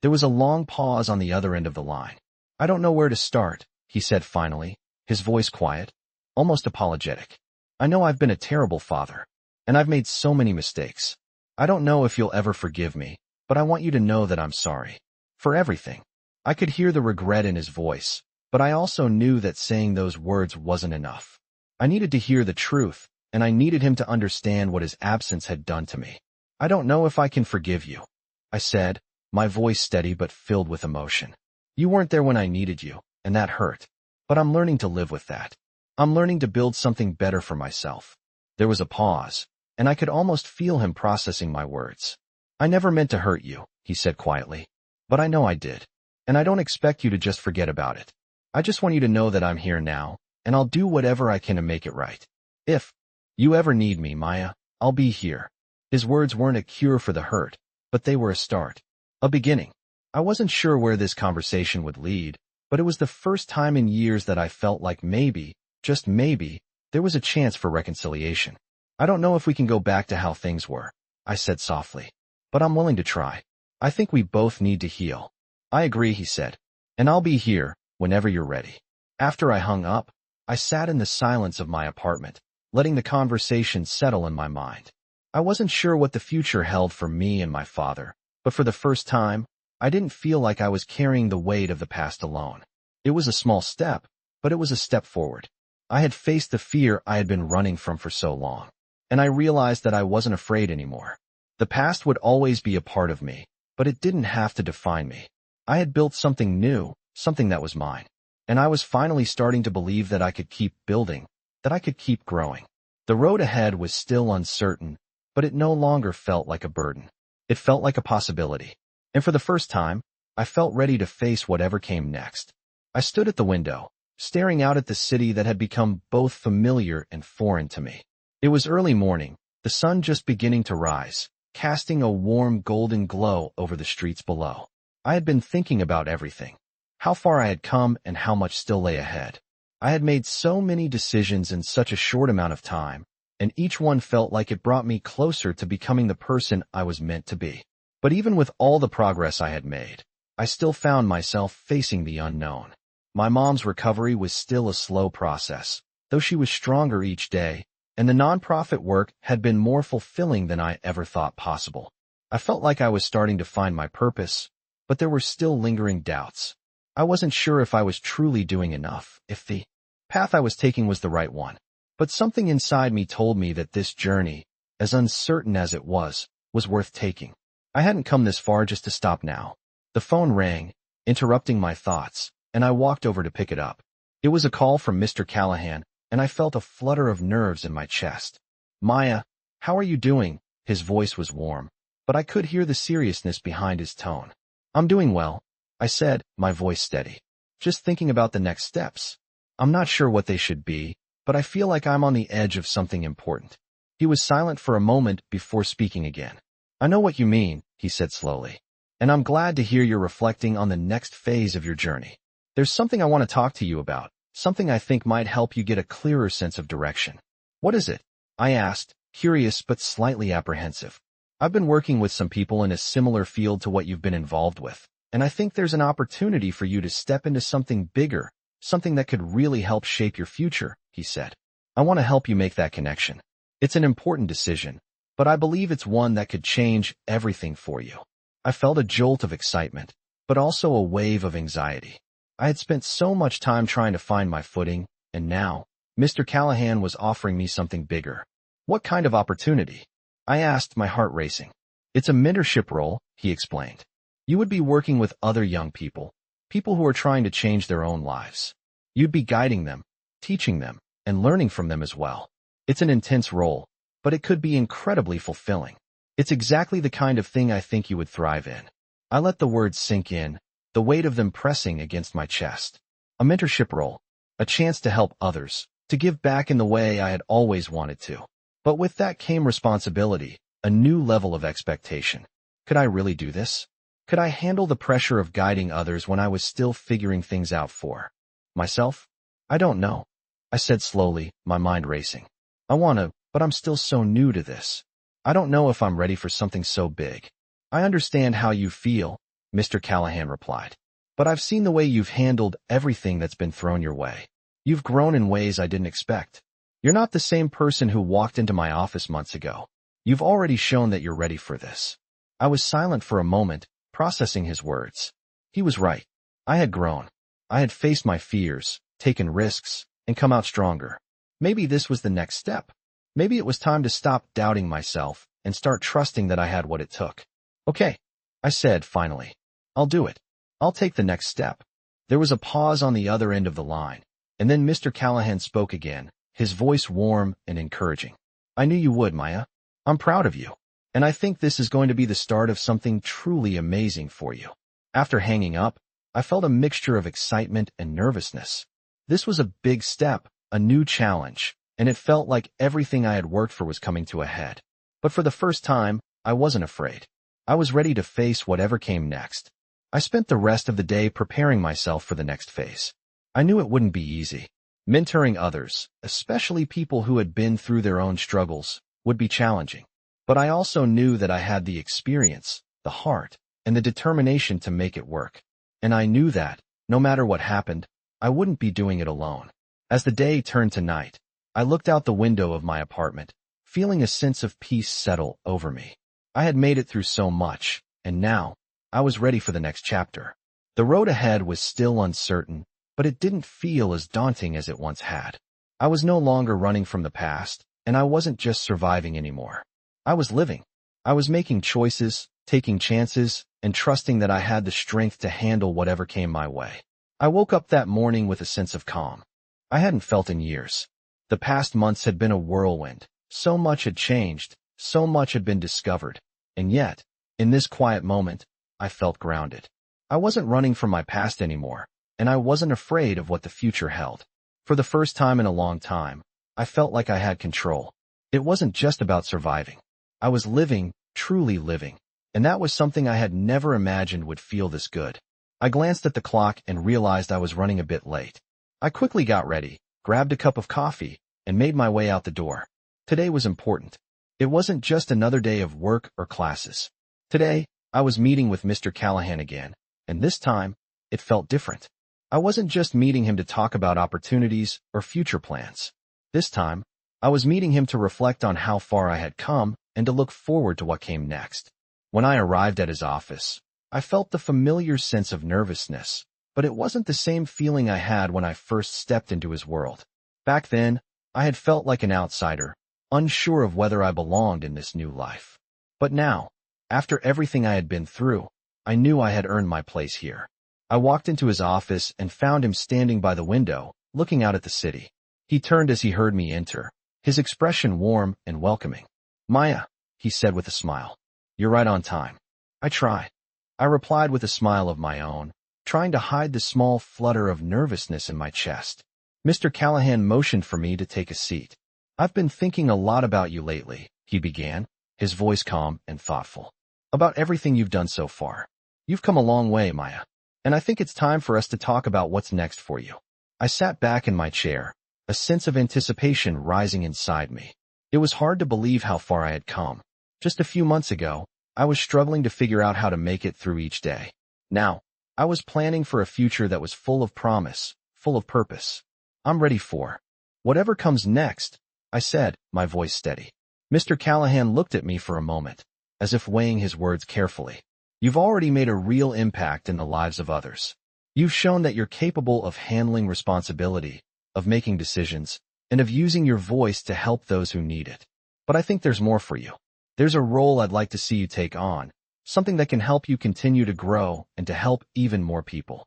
There was a long pause on the other end of the line. "I don't know where to start," he said finally, his voice quiet, almost apologetic. "I know I've been a terrible father, and I've made so many mistakes. I don't know if you'll ever forgive me, but I want you to know that I'm sorry. For everything." I could hear the regret in his voice, but I also knew that saying those words wasn't enough. I needed to hear the truth, and I needed him to understand what his absence had done to me. "I don't know if I can forgive you," I said, my voice steady but filled with emotion. "You weren't there when I needed you, and that hurt. But I'm learning to live with that. I'm learning to build something better for myself." There was a pause, and I could almost feel him processing my words. "I never meant to hurt you," he said quietly. "But I know I did. And I don't expect you to just forget about it. I just want you to know that I'm here now, and I'll do whatever I can to make it right. If you ever need me, Maya, I'll be here." His words weren't a cure for the hurt, but they were a start. A beginning. I wasn't sure where this conversation would lead, but it was the first time in years that I felt like maybe, just maybe, there was a chance for reconciliation. "I don't know if we can go back to how things were," I said softly, "but I'm willing to try. I think we both need to heal." "I agree," he said, "and I'll be here whenever you're ready." After I hung up, I sat in the silence of my apartment, letting the conversation settle in my mind. I wasn't sure what the future held for me and my father, but for the first time, I didn't feel like I was carrying the weight of the past alone. It was a small step, but it was a step forward. I had faced the fear I had been running from for so long, and I realized that I wasn't afraid anymore. The past would always be a part of me, but it didn't have to define me. I had built something new, something that was mine, and I was finally starting to believe that I could keep building, that I could keep growing. The road ahead was still uncertain, but it no longer felt like a burden. It felt like a possibility. And for the first time, I felt ready to face whatever came next. I stood at the window, staring out at the city that had become both familiar and foreign to me. It was early morning, the sun just beginning to rise, casting a warm golden glow over the streets below. I had been thinking about everything, how far I had come and how much still lay ahead. I had made so many decisions in such a short amount of time, and each one felt like it brought me closer to becoming the person I was meant to be. But even with all the progress I had made, I still found myself facing the unknown. My mom's recovery was still a slow process, though she was stronger each day, and the nonprofit work had been more fulfilling than I ever thought possible. I felt like I was starting to find my purpose, but there were still lingering doubts. I wasn't sure if I was truly doing enough, if the path I was taking was the right one. But something inside me told me that this journey, as uncertain as it was worth taking. I hadn't come this far just to stop now. The phone rang, interrupting my thoughts, and I walked over to pick it up. It was a call from Mr. Callahan, and I felt a flutter of nerves in my chest. "Maya, how are you doing?" His voice was warm, but I could hear the seriousness behind his tone. "I'm doing well," I said, my voice steady. "Just thinking about the next steps. I'm not sure what they should be, but I feel like I'm on the edge of something important." He was silent for a moment before speaking again. "I know what you mean," he said slowly, "and I'm glad to hear you're reflecting on the next phase of your journey. There's something I want to talk to you about, something I think might help you get a clearer sense of direction." "What is it?" I asked, curious but slightly apprehensive. "I've been working with some people in a similar field to what you've been involved with, and I think there's an opportunity for you to step into something bigger, something that could really help shape your future," he said. "I want to help you make that connection. It's an important decision, but I believe it's one that could change everything for you." I felt a jolt of excitement, but also a wave of anxiety. I had spent so much time trying to find my footing, and now, Mr. Callahan was offering me something bigger. "What kind of opportunity?" I asked, my heart racing. It's a mentorship role, he explained. You would be working with other young people, people who are trying to change their own lives. You'd be guiding them, teaching them, and learning from them as well. It's an intense role, but it could be incredibly fulfilling. It's exactly the kind of thing I think you would thrive in. I let the words sink in, the weight of them pressing against my chest. A mentorship role, a chance to help others, to give back in the way I had always wanted to. But with that came responsibility, a new level of expectation. Could I really do this? Could I handle the pressure of guiding others when I was still figuring things out for myself? I don't know, I said slowly, my mind racing. I want to, but I'm still so new to this. I don't know if I'm ready for something so big. I understand how you feel, Mr. Callahan replied. But I've seen the way you've handled everything that's been thrown your way. You've grown in ways I didn't expect. You're not the same person who walked into my office months ago. You've already shown that you're ready for this. I was silent for a moment, processing his words. He was right. I had grown. I had faced my fears, taken risks, and come out stronger. Maybe this was the next step. Maybe it was time to stop doubting myself and start trusting that I had what it took. Okay, I said finally. I'll do it. I'll take the next step. There was a pause on the other end of the line, and then Mr. Callahan spoke again, his voice warm and encouraging. I knew you would, Maya. I'm proud of you, and I think this is going to be the start of something truly amazing for you. After hanging up, I felt a mixture of excitement and nervousness. This was a big step, a new challenge, and it felt like everything I had worked for was coming to a head. But for the first time, I wasn't afraid. I was ready to face whatever came next. I spent the rest of the day preparing myself for the next phase. I knew it wouldn't be easy. Mentoring others, especially people who had been through their own struggles, would be challenging. But I also knew that I had the experience, the heart, and the determination to make it work. And I knew that, no matter what happened, I wouldn't be doing it alone. As the day turned to night, I looked out the window of my apartment, feeling a sense of peace settle over me. I had made it through so much, and now, I was ready for the next chapter. The road ahead was still uncertain, but it didn't feel as daunting as it once had. I was no longer running from the past, and I wasn't just surviving anymore. I was living. I was making choices, taking chances, and trusting that I had the strength to handle whatever came my way. I woke up that morning with a sense of calm I hadn't felt in years. The past months had been a whirlwind. So much had changed, so much had been discovered, and yet, in this quiet moment, I felt grounded. I wasn't running from my past anymore, and I wasn't afraid of what the future held. For the first time in a long time, I felt like I had control. It wasn't just about surviving. I was living, truly living, and that was something I had never imagined would feel this good. I glanced at the clock and realized I was running a bit late. I quickly got ready, grabbed a cup of coffee, and made my way out the door. Today was important. It wasn't just another day of work or classes. Today, I was meeting with Mr. Callahan again, and this time, it felt different. I wasn't just meeting him to talk about opportunities or future plans. This time, I was meeting him to reflect on how far I had come and to look forward to what came next. When I arrived at his office, I felt the familiar sense of nervousness, but it wasn't the same feeling I had when I first stepped into his world. Back then, I had felt like an outsider, unsure of whether I belonged in this new life. But now, after everything I had been through, I knew I had earned my place here. I walked into his office and found him standing by the window, looking out at the city. He turned as he heard me enter, his expression warm and welcoming. "Maya," he said with a smile. "You're right on time." "I try," I replied with a smile of my own, trying to hide the small flutter of nervousness in my chest. Mr. Callahan motioned for me to take a seat. "I've been thinking a lot about you lately," he began, his voice calm and thoughtful. "About everything you've done so far. You've come a long way, Maya, and I think it's time for us to talk about what's next for you." I sat back in my chair, a sense of anticipation rising inside me. It was hard to believe how far I had come. Just a few months ago, I was struggling to figure out how to make it through each day. Now, I was planning for a future that was full of promise, full of purpose. "I'm ready for whatever comes next," I said, my voice steady. Mr. Callahan looked at me for a moment, as if weighing his words carefully. "You've already made a real impact in the lives of others. You've shown that you're capable of handling responsibility, of making decisions, and of using your voice to help those who need it. But I think there's more for you. There's a role I'd like to see you take on, something that can help you continue to grow and to help even more people.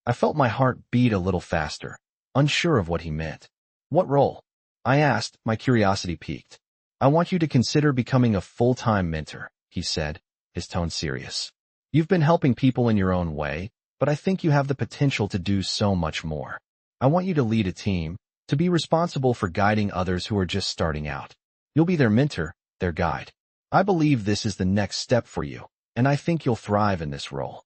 I felt my heart beat a little faster, unsure of what he meant. What role? I asked, my curiosity piqued. I want you to consider becoming a full-time mentor, he said, his tone serious. You've been helping people in your own way, but I think you have the potential to do so much more. I want you to lead a team, to be responsible for guiding others who are just starting out. You'll be their mentor, their guide. I believe this is the next step for you, and I think you'll thrive in this role.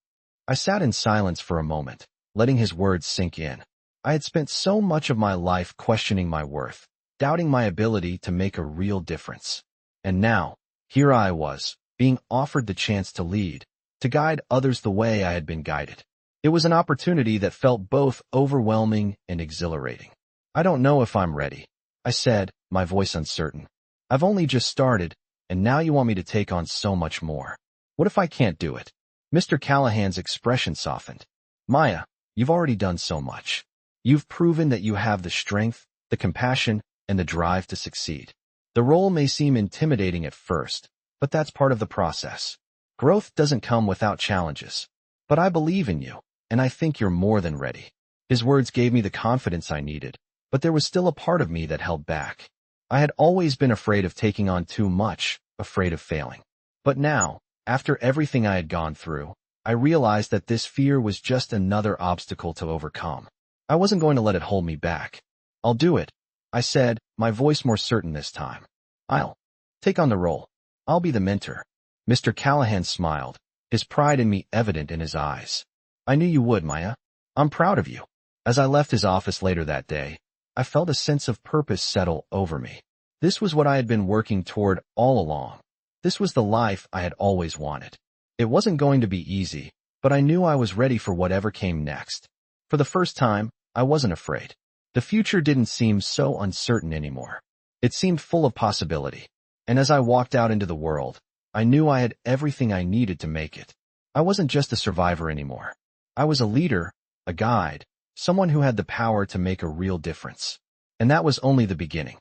I sat in silence for a moment, letting his words sink in. I had spent so much of my life questioning my worth, doubting my ability to make a real difference. And now, here I was, being offered the chance to lead, to guide others the way I had been guided. It was an opportunity that felt both overwhelming and exhilarating. I don't know if I'm ready, I said, my voice uncertain. I've only just started, and now you want me to take on so much more. What if I can't do it? Mr. Callahan's expression softened. Maya, you've already done so much. You've proven that you have the strength, the compassion, and the drive to succeed. The role may seem intimidating at first, but that's part of the process. Growth doesn't come without challenges. But I believe in you, and I think you're more than ready. His words gave me the confidence I needed, but there was still a part of me that held back. I had always been afraid of taking on too much, afraid of failing. But now, after everything I had gone through, I realized that this fear was just another obstacle to overcome. I wasn't going to let it hold me back. I'll do it, I said, my voice more certain this time. I'll take on the role. I'll be the mentor. Mr. Callahan smiled, his pride in me evident in his eyes. I knew you would, Maya. I'm proud of you. As I left his office later that day, I felt a sense of purpose settle over me. This was what I had been working toward all along. This was the life I had always wanted. It wasn't going to be easy, but I knew I was ready for whatever came next. For the first time, I wasn't afraid. The future didn't seem so uncertain anymore. It seemed full of possibility. And as I walked out into the world, I knew I had everything I needed to make it. I wasn't just a survivor anymore. I was a leader, a guide, someone who had the power to make a real difference. And that was only the beginning.